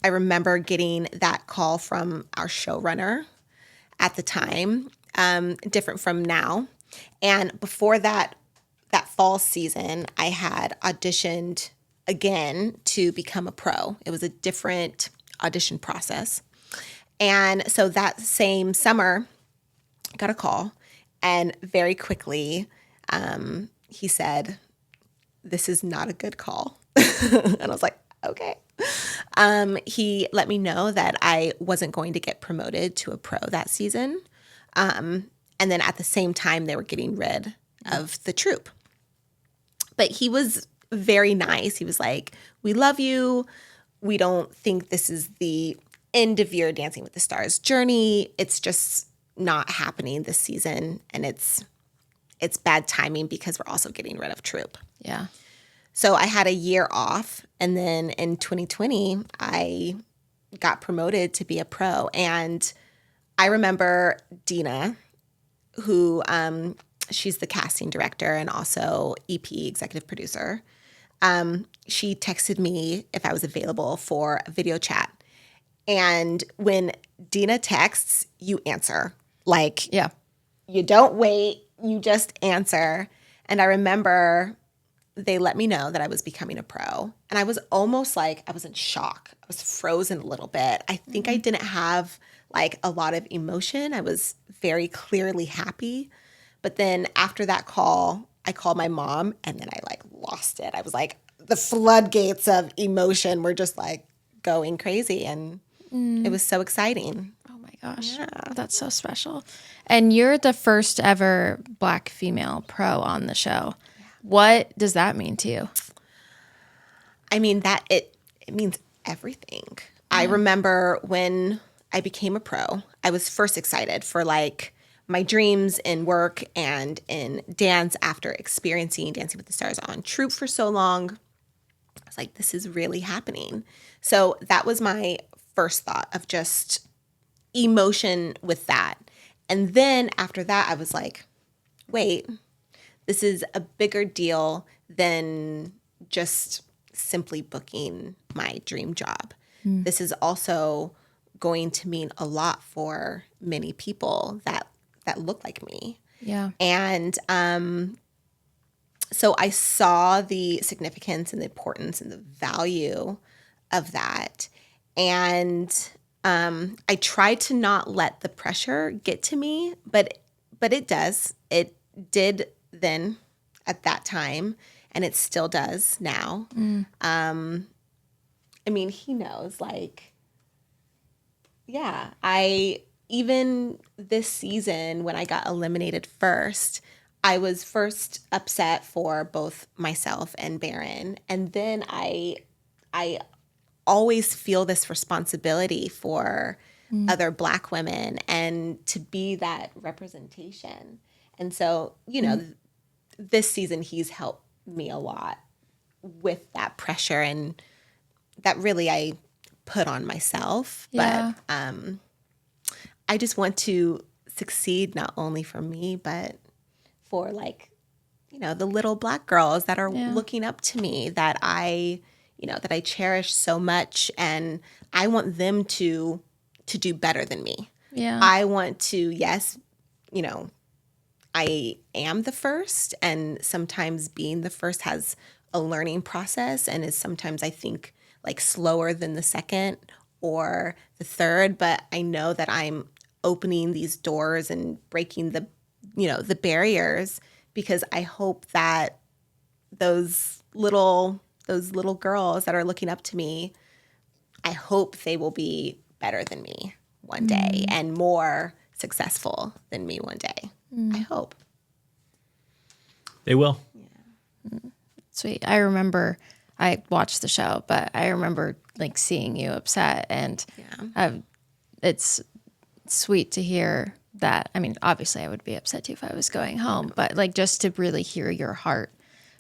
remember getting that call from our showrunner at the time, different from now. And before that fall season, I had auditioned again to become a pro. It was a different audition process. And so that same summer, I got a call, and very quickly, he said, "This is not a good call." And I was like, okay. He let me know that I wasn't going to get promoted to a pro that season. And then at the same time, they were getting rid of the troupe. But he was very nice. He was like, "We love you. We don't think this is the end of your Dancing with the Stars journey. It's just not happening this season. And it's bad timing because we're also getting rid of troupe." Yeah. So I had a year off. And then in 2020, I got promoted to be a pro. And I remember Dina who she's the casting director and also EP, executive producer. She texted me if I was available for a video chat. And when Dina texts, you answer. Like, Yeah. you don't wait, you just answer. And I remember they let me know that I was becoming a pro. And I was almost like, I was in shock. I was frozen a little bit. I think I didn't have like a lot of emotion. I was very clearly happy. But then after that call, I called my mom and then I like lost it. I was like, the floodgates of emotion were just like going crazy. And it was so exciting. Oh my gosh. Yeah. That's so special. And you're the first ever Black female pro on the show. What does that mean to you? I mean, that it means everything. I remember when I became a pro, I was first excited for like my dreams in work and in dance after experiencing Dancing with the Stars on Troop for so long. I was like, this is really happening. So that was my first thought of just emotion with that. And then after that, I was like, wait, this is a bigger deal than just simply booking my dream job. This is also going to mean a lot for many people that look like me. Yeah. And so I saw the significance and the importance and the value of that. And I try to not let the pressure get to me, but it does. It did then at that time, and it still does now. I mean, he knows, like, yeah, even this season when I got eliminated first, I was first upset for both myself and Barron. And then I always feel this responsibility for other Black women and to be that representation. And so, you know, this season he's helped me a lot with that pressure and that really I put on myself. Yeah. But I just want to succeed not only for me, but for like, you know, the little Black girls that are looking up to me that I cherish so much, and I want them to do better than me. Yeah. I want to, yes, you know, I am the first, and sometimes being the first has a learning process and is sometimes, I think, like slower than the second or the third, but I know that I'm opening these doors and breaking the barriers, because I hope that those little girls that are looking up to me, I hope they will be better than me one day and more successful than me one day. I hope. They will. Sweet. I remember I watched the show, but I remember like seeing you upset, and it's sweet to hear that. I mean, obviously I would be upset too if I was going home, but like just to really hear your heart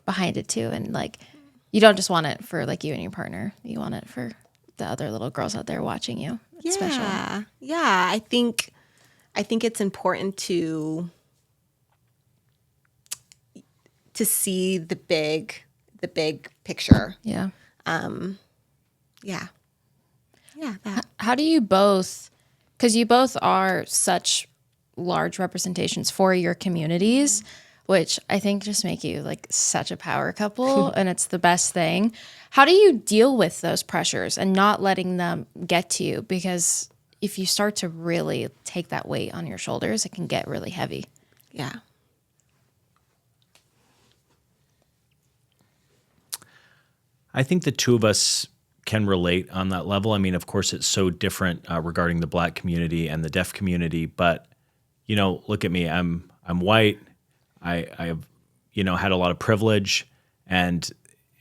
behind it too. And like, you don't just want it for like you and your partner, you want it for the other little girls out there watching you. It's special. Yeah. I think it's important to see the big picture. Yeah. Yeah. How do you both, because you both are such large representations for your communities, which I think just make you like such a power couple, and it's the best thing. How do you deal with those pressures and not letting them get to you? Because if you start to really take that weight on your shoulders, it can get really heavy. Yeah. I think the two of us can relate on that level. I mean, of course, it's so different regarding the Black community and the deaf community. But, you know, look at me. I'm white. I have, you know, had a lot of privilege, and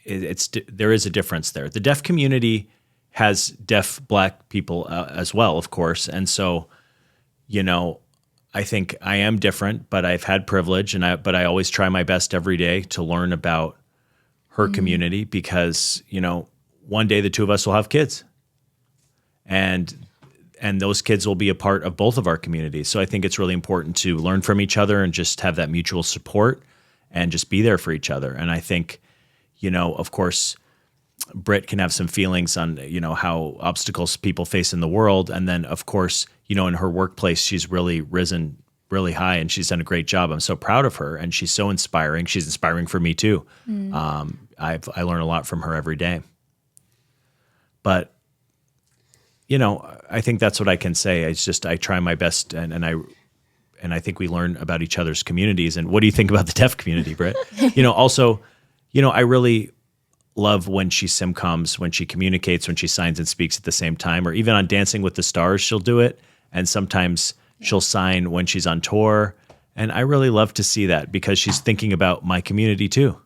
there is a difference there. The deaf community has deaf Black people as well, of course. And so, you know, I think I am different, but I've had privilege, but I always try my best every day to learn about her community, because, you know, one day the two of us will have kids, and and those kids will be a part of both of our communities. So I think it's really important to learn from each other and just have that mutual support and just be there for each other. And I think, of course, Britt can have some feelings on, how obstacles people face in the world. And then, of course, in her workplace, she's really risen really high and she's done a great job. I'm so proud of her and she's so inspiring. She's inspiring for me too. I learn a lot from her every day. But, I think that's what I can say. It's just, I try my best and I think we learn about each other's communities. And what do you think about the deaf community, Britt? Also, I really love when she simcoms, when she communicates, when she signs and speaks at the same time, or even on Dancing with the Stars, she'll do it. And sometimes she'll sign when she's on tour. And I really love to see that because she's thinking about my community too.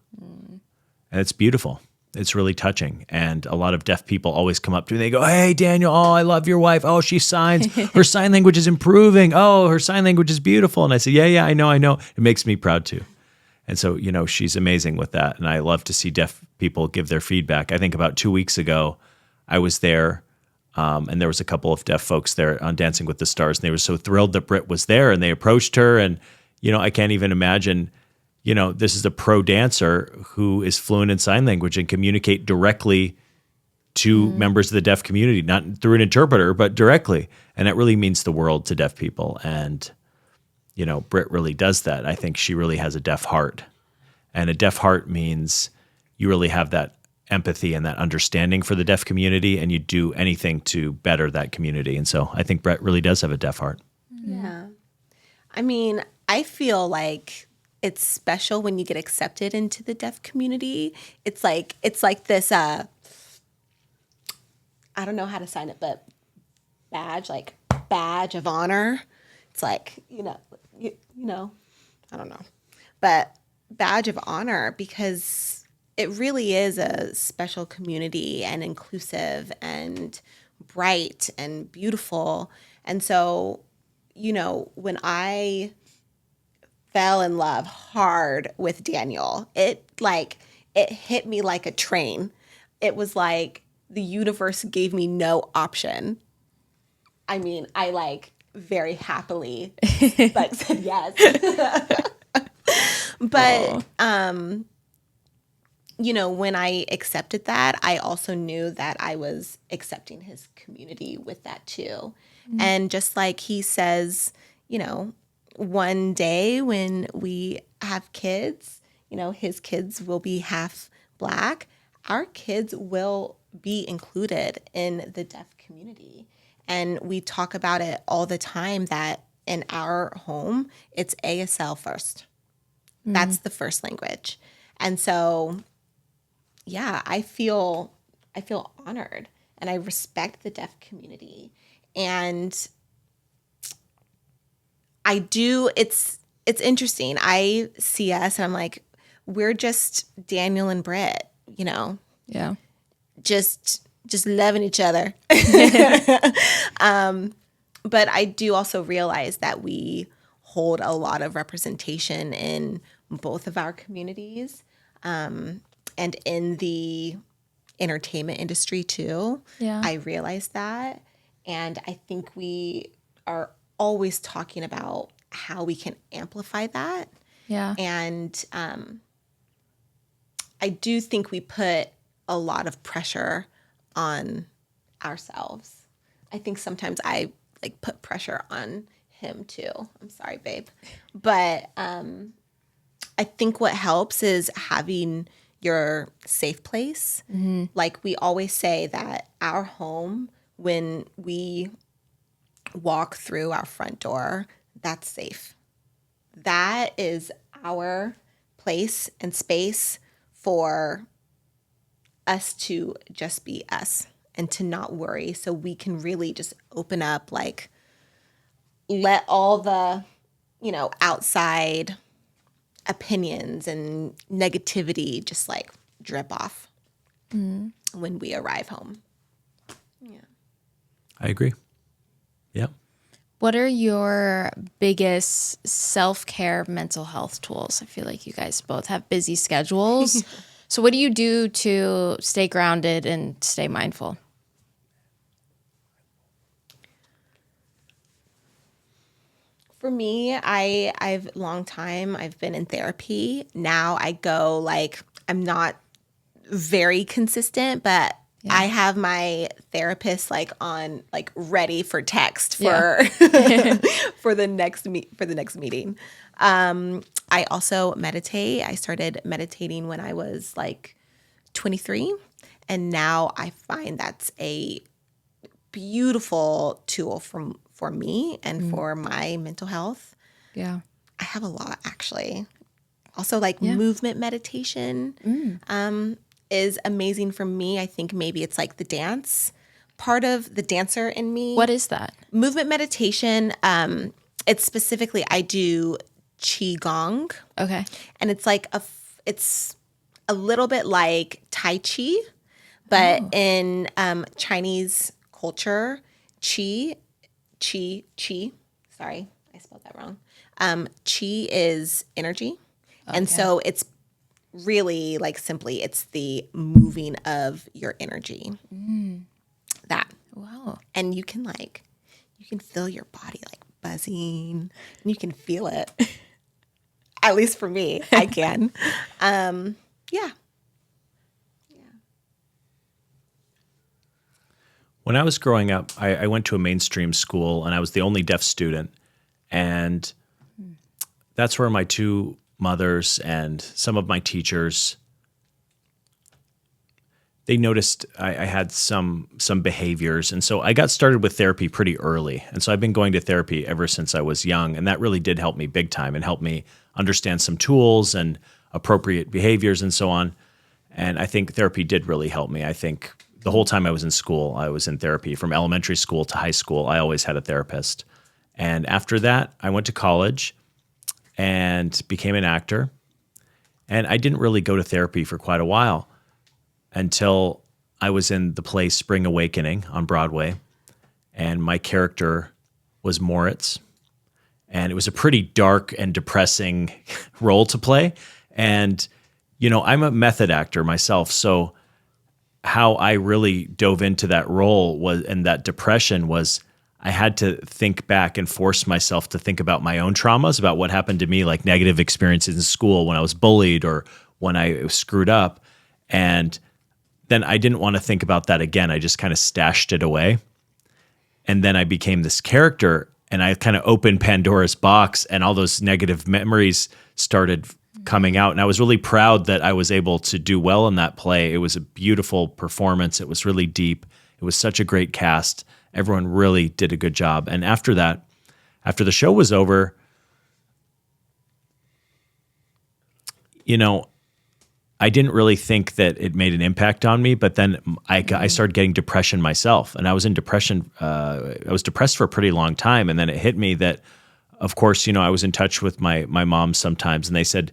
And it's beautiful. It's really touching. And a lot of deaf people always come up to me. They go, "Hey, Daniel, I love your wife. Oh, she signs. Her sign language is improving. Oh, her sign language is beautiful." And I say, yeah, I know. It makes me proud too. And so, she's amazing with that. And I love to see deaf people give their feedback. I think about 2 weeks ago, I was there, and there was a couple of deaf folks there on Dancing with the Stars. And they were so thrilled that Britt was there. And they approached her. And, I can't even imagine, this is a pro dancer who is fluent in sign language and communicate directly to members of the deaf community, not through an interpreter, but directly. And that really means the world to deaf people. And Britt really does that. I think she really has a deaf heart. And a deaf heart means you really have that empathy and that understanding for the deaf community, and you do anything to better that community. And so I think Britt really does have a deaf heart. Yeah. I mean, I feel like it's special when you get accepted into the deaf community. It's like this, I don't know how to sign it, but badge of honor. It's like, I don't know, but badge of honor, because it really is a special community and inclusive and bright and beautiful. And so, when I fell in love hard with Daniel, it hit me like a train. It was like the universe gave me no option. I mean, I very happily said yes. But when I accepted that, I also knew that I was accepting his community with that too. Mm-hmm. And just like he says, one day when we have kids, his kids will be half Black. Our kids will be included in the deaf community. And we talk about it all the time that in our home, it's ASL first. Mm-hmm. That's the first language. And so, yeah, I feel honored and I respect the deaf community. And I do, it's interesting. I see us and I'm like, we're just Daniel and Britt, Yeah. Just loving each other. But I do also realize that we hold a lot of representation in both of our communities, and in the entertainment industry too. Yeah. I realize that. And I think we are always talking about how we can amplify that. Yeah. And I do think we put a lot of pressure on ourselves. I think sometimes I put pressure on him too. I'm sorry, babe. But I think what helps is having your safe place. Mm-hmm. Like we always say that our home, when we walk through our front door, that's safe. That is our place and space for us to just be us and to not worry. So we can really just open up, let all the, outside opinions and negativity just drip off when we arrive home. Yeah. I agree. Yeah. What are your biggest self-care mental health tools? I feel like you guys both have busy schedules. So what do you do to stay grounded and stay mindful? For me, I've long time I've been in therapy. Now I go like I'm not very consistent, but I have my therapist like on like ready for text for for the next meeting. I also meditate. I started meditating when I was like 23, and now I find that's a beautiful tool for me and for my mental health. Yeah. I have a lot actually. Also like movement meditation is amazing for me. I think maybe it's like the dance part of the dancer in me. What is that? Movement meditation, it's specifically I do qigong. Okay. And it's like it's a little bit like Tai Chi, but in Chinese culture, Sorry, I spelled that wrong. Qi is energy. Okay. And so it's really like simply it's the moving of your energy. That. Wow. And you can feel your body like buzzing and you can feel it. At least for me, I can. Yeah. When I was growing up, I went to a mainstream school, and I was the only deaf student. And that's where my two mothers and some of my teachers, they noticed I had some behaviors. And so I got started with therapy pretty early. And so I've been going to therapy ever since I was young. And that really did help me big time and helped me understand some tools and appropriate behaviors and so on. And I think therapy did really help me. I think the whole time I was in school, I was in therapy. From elementary school to high school, I always had a therapist. And after that, I went to college and became an actor. And I didn't really go to therapy for quite a while until I was in the play Spring Awakening on Broadway. And my character was Moritz. And it was a pretty dark and depressing role to play. And, you know, I'm a method actor myself. So how I really dove into that role was, and that depression was, I had to think back and force myself to think about my own traumas, about what happened to me, like negative experiences in school when I was bullied or when I screwed up. And then I didn't want to think about that again. I just kind of stashed it away. And then I became this character, and I kind of opened Pandora's box, and all those negative memories started coming out. And I was really proud that I was able to do well in that play. It was a beautiful performance. It was really deep. It was such a great cast. Everyone really did a good job. And after that, after the show was over, you know, I didn't really think that it made an impact on me, but then I started getting depression myself, and I was in depression. I was depressed for a pretty long time, and then it hit me that, of course, you know, I was in touch with my mom sometimes, and they said,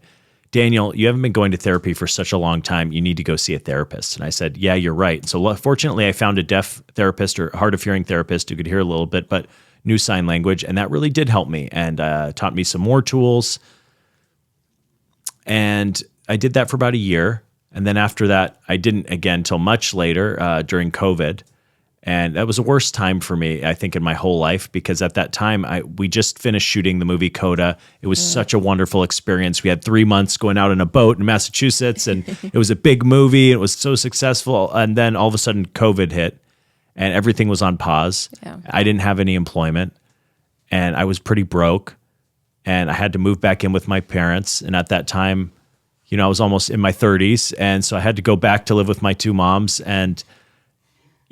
Daniel, you haven't been going to therapy for such a long time. You need to go see a therapist. And I said, yeah, you're right. So fortunately, I found a deaf therapist or hard of hearing therapist who could hear a little bit, but knew sign language, and that really did help me and taught me some more tools. And I did that for about a year. And then after that, I didn't again till much later during COVID. And that was the worst time for me, I think, in my whole life, because at that time, we just finished shooting the movie Coda. It was such a wonderful experience. We had 3 months going out on a boat in Massachusetts, and it was a big movie. It was so successful. And then all of a sudden, COVID hit, and everything was on pause. Yeah. I didn't have any employment, and I was pretty broke, and I had to move back in with my parents. And at that time, you know, I was almost in my 30s, and so I had to go back to live with my two moms. And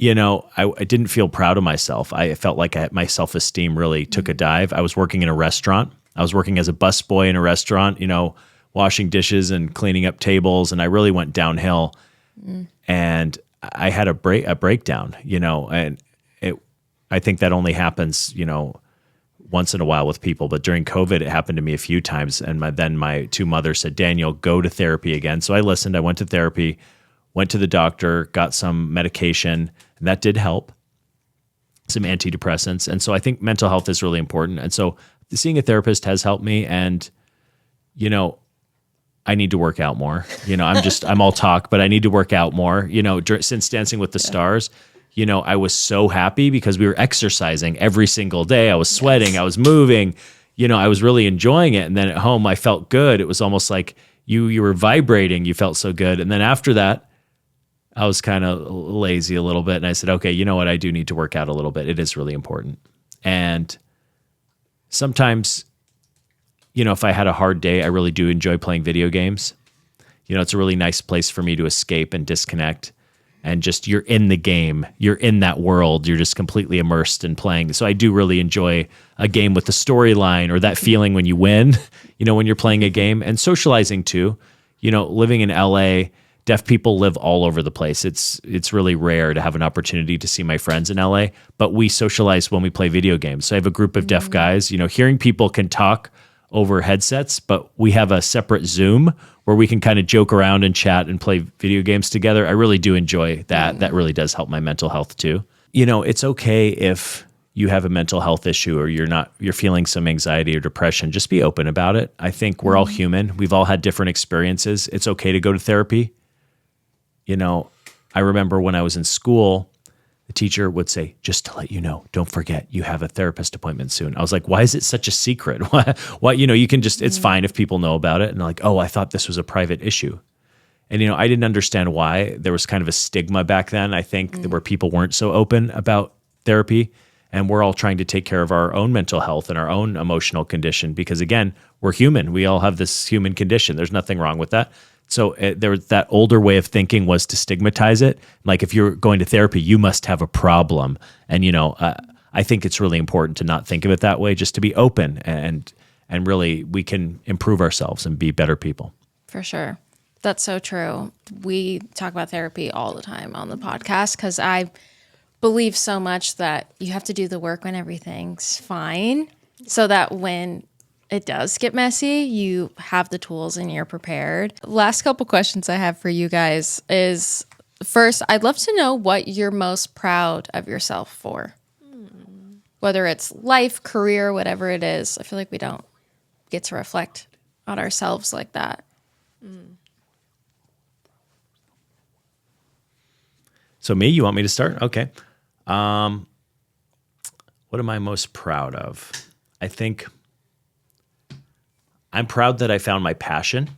you know, I didn't feel proud of myself. I felt like my self-esteem really took a dive. I was working in a restaurant. I was working as a busboy in a restaurant, you know, washing dishes and cleaning up tables, and I really went downhill. And I had a breakdown, you know, and I think that only happens, you know, once in a while with people. But during COVID, it happened to me a few times. And then my two mothers said, Daniel, go to therapy again. So I listened. I went to therapy, went to the doctor, got some medication, and that did help, some antidepressants. And so I think mental health is really important. And so seeing a therapist has helped me. And, you know, I need to work out more. You know, I'm all talk, but I need to work out more. You know, since Dancing with the Stars, you know, I was so happy because we were exercising every single day. I was sweating, I was moving, I was really enjoying it. And then at home, I felt good. It was almost like you were vibrating. You felt so good. And then after that, I was kind of lazy a little bit. And I said, okay, you know what? I do need to work out a little bit. It is really important. And sometimes, if I had a hard day, I really do enjoy playing video games. It's a really nice place for me to escape and disconnect. And just you're in the game. You're in that world. You're just completely immersed in playing. So I do really enjoy a game with the storyline or that feeling when you win, when you're playing a game. And socializing too. Living in LA, deaf people live all over the place. It's really rare to have an opportunity to see my friends in LA, but we socialize when we play video games. So I have a group of deaf guys. Hearing people can talk over headsets, but we have a separate Zoom where we can kind of joke around and chat and play video games together. I really do enjoy that. That really does help my mental health too. It's okay if you have a mental health issue or you're feeling some anxiety or depression. Just be open about it. I think we're all human. We've all had different experiences. It's okay to go to therapy. I remember when I was in school, the teacher would say, just to let you know, don't forget you have a therapist appointment soon. I was like, why is it such a secret? Why, you can just, it's fine if people know about it. And like, oh, I thought this was a private issue. And, I didn't understand why. There was kind of a stigma back then, I think, where people weren't so open about therapy. And we're all trying to take care of our own mental health and our own emotional condition because, again, we're human. We all have this human condition. There's nothing wrong with that. So that older way of thinking was to stigmatize it. Like if you're going to therapy, you must have a problem. And, I think it's really important to not think of it that way, just to be open and really we can improve ourselves and be better people. For sure. That's so true. We talk about therapy all the time on the podcast because I believe so much that you have to do the work when everything's fine so that when it does get messy, you have the tools and you're prepared. Last couple questions I have for you guys is, first, I'd love to know what you're most proud of yourself for. Whether it's life, career, whatever it is. I feel like we don't get to reflect on ourselves like that. So me, you want me to start? Okay. What am I most proud of? I think I'm proud that I found my passion.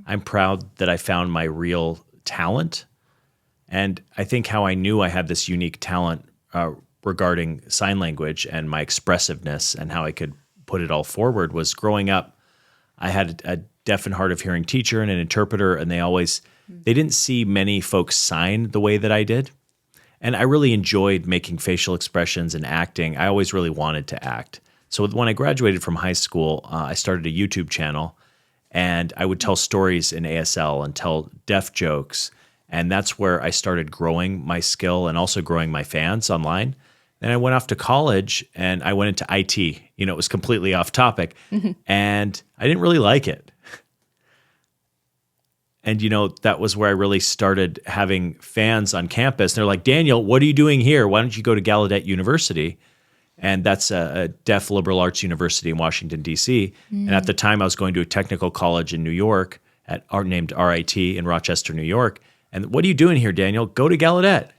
I'm proud that I found my real talent. And I think how I knew I had this unique talent regarding sign language and my expressiveness and how I could put it all forward was growing up. I had a deaf and hard of hearing teacher and an interpreter, and they didn't see many folks sign the way that I did. And I really enjoyed making facial expressions and acting. I always really wanted to act. So when I graduated from high school, I started a YouTube channel, and I would tell stories in ASL and tell deaf jokes. And that's where I started growing my skill and also growing my fans online. Then I went off to college and I went into IT. It was completely off topic, and I didn't really like it. And, that was where I really started having fans on campus. They're like, Daniel, what are you doing here? Why don't you go to Gallaudet University? And that's a deaf liberal arts university in Washington, D.C. And at the time, I was going to a technical college in New York named RIT in Rochester, New York. And what are you doing here, Daniel? Go to Gallaudet.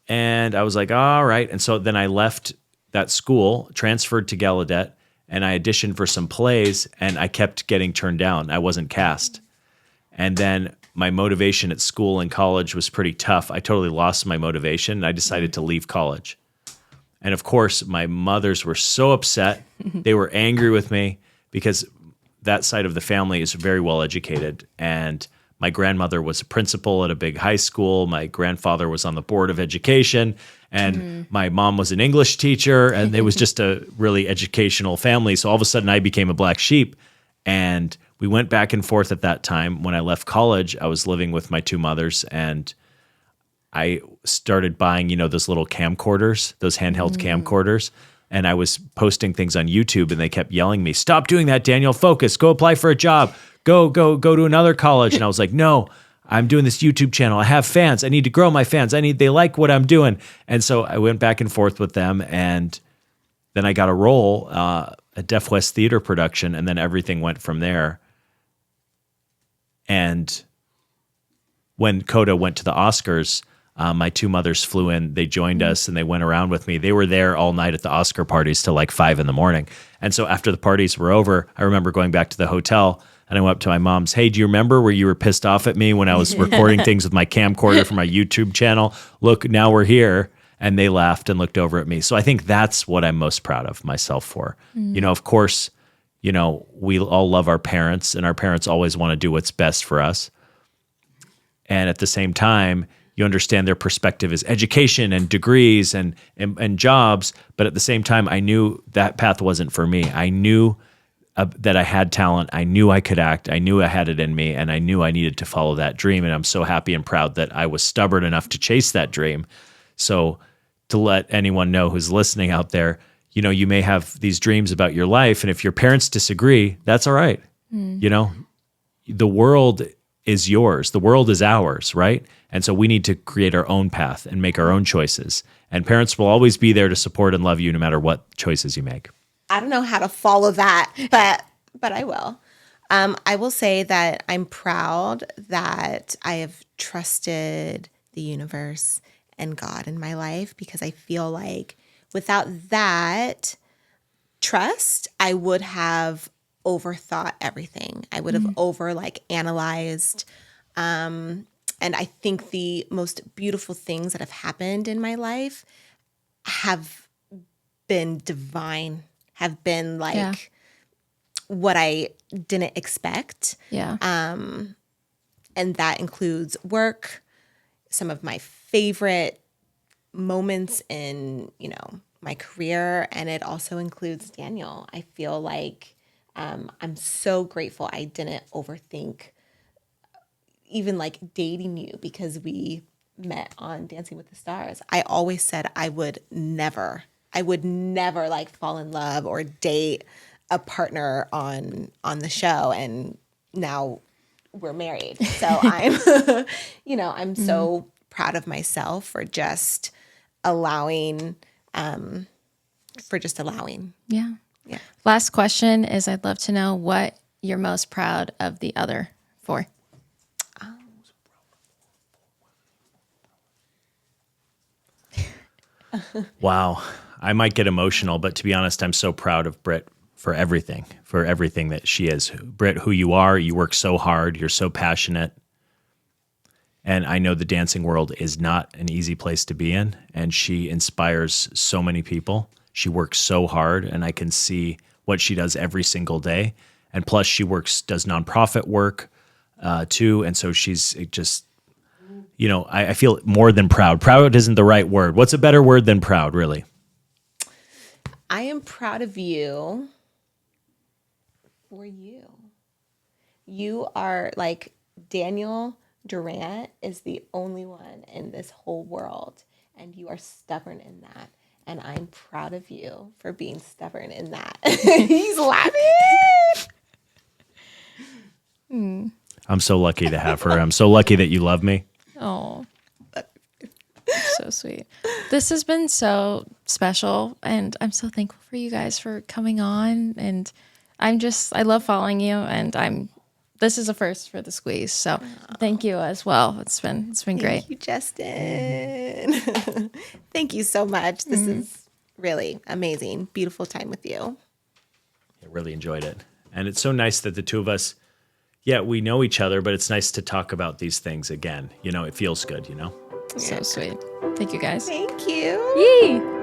And I was like, all right. And so then I left that school, transferred to Gallaudet, and I auditioned for some plays, and I kept getting turned down. I wasn't cast. And then my motivation at school and college was pretty tough. I totally lost my motivation, and I decided to leave college. And of course, my mothers were so upset. They were angry with me because that side of the family is very well educated. And my grandmother was a principal at a big high school. My grandfather was on the board of education. And my mom was an English teacher. And it was just a really educational family. So all of a sudden, I became a black sheep. And we went back and forth at that time. When I left college, I was living with my two mothers, and I started buying, those little camcorders, those handheld camcorders, and I was posting things on YouTube, and they kept yelling at me, stop doing that, Daniel, focus, go apply for a job, go to another college. And I was like, no, I'm doing this YouTube channel. I have fans. I need to grow my fans. They like what I'm doing. And so I went back and forth with them, and then I got a role, a Deaf West theater production, and then everything went from there. And when Coda went to the Oscars, My two mothers flew in, they joined us and they went around with me. They were there all night at the Oscar parties till like 5 a.m. And so after the parties were over, I remember going back to the hotel and I went up to my mom's, hey, do you remember where you were pissed off at me when I was recording things with my camcorder for my YouTube channel? Look, now we're here. And they laughed and looked over at me. So I think that's what I'm most proud of myself for. You know, of course, you know, we all love our parents and our parents always want to do what's best for us. And at the same time, you understand their perspective is education and degrees and jobs. But at the same time, I knew that path wasn't for me. I knew that I had talent. I knew I could act. I knew I had it in me. And I knew I needed to follow that dream. And I'm so happy and proud that I was stubborn enough to chase that dream. So to let anyone know who's listening out there, you know, you may have these dreams about your life. And if your parents disagree, that's all right. You know, the world is yours. The world is ours, right? And so we need to create our own path and make our own choices. And parents will always be there to support and love you no matter what choices you make. I don't know how to follow that, but I will. I will say that I'm proud that I have trusted the universe and God in my life, because I feel like without that trust, I would have overthought everything. I would have analyzed. And I think the most beautiful things that have happened in my life have been divine, have been like what I didn't expect. Yeah. And that includes work, some of my favorite moments in, you know, my career, and it also includes Daniel. I feel like I'm so grateful I didn't overthink even like dating you because we met on Dancing with the Stars. I always said I would never like fall in love or date a partner on the show, and now we're married. So I'm, you know, I'm so proud of myself for just allowing. Yeah. Yeah. Last question is, I'd love to know what you're most proud of the other for. Wow. I might get emotional, but to be honest, I'm so proud of Britt for everything that she is. Britt, who you are, you work so hard, you're so passionate. And I know the dancing world is not an easy place to be in, and she inspires so many people. She works so hard, and I can see what she does every single day. And plus, she does nonprofit work too, and so she's just, you know, I feel more than proud. Proud isn't the right word. What's a better word than proud, really? I am proud of you for you. You are like Daniel Durant is the only one in this whole world, and you are stubborn in that. And I'm proud of you for being stubborn in that. He's laughing. I'm so lucky to have her. I'm so lucky that you love me. Oh, so sweet. This has been so special, and I'm so thankful for you guys for coming on. And I love following you, and this is a first for the Squeeze. So thank you as well. It's been great. Thank you, Justin. Thank you so much. This is really amazing. Beautiful time with you. I really enjoyed it. And it's so nice that the two of us, we know each other, but it's nice to talk about these things again. You know, it feels good, you know? So sweet. Thank you guys. Thank you. Yee!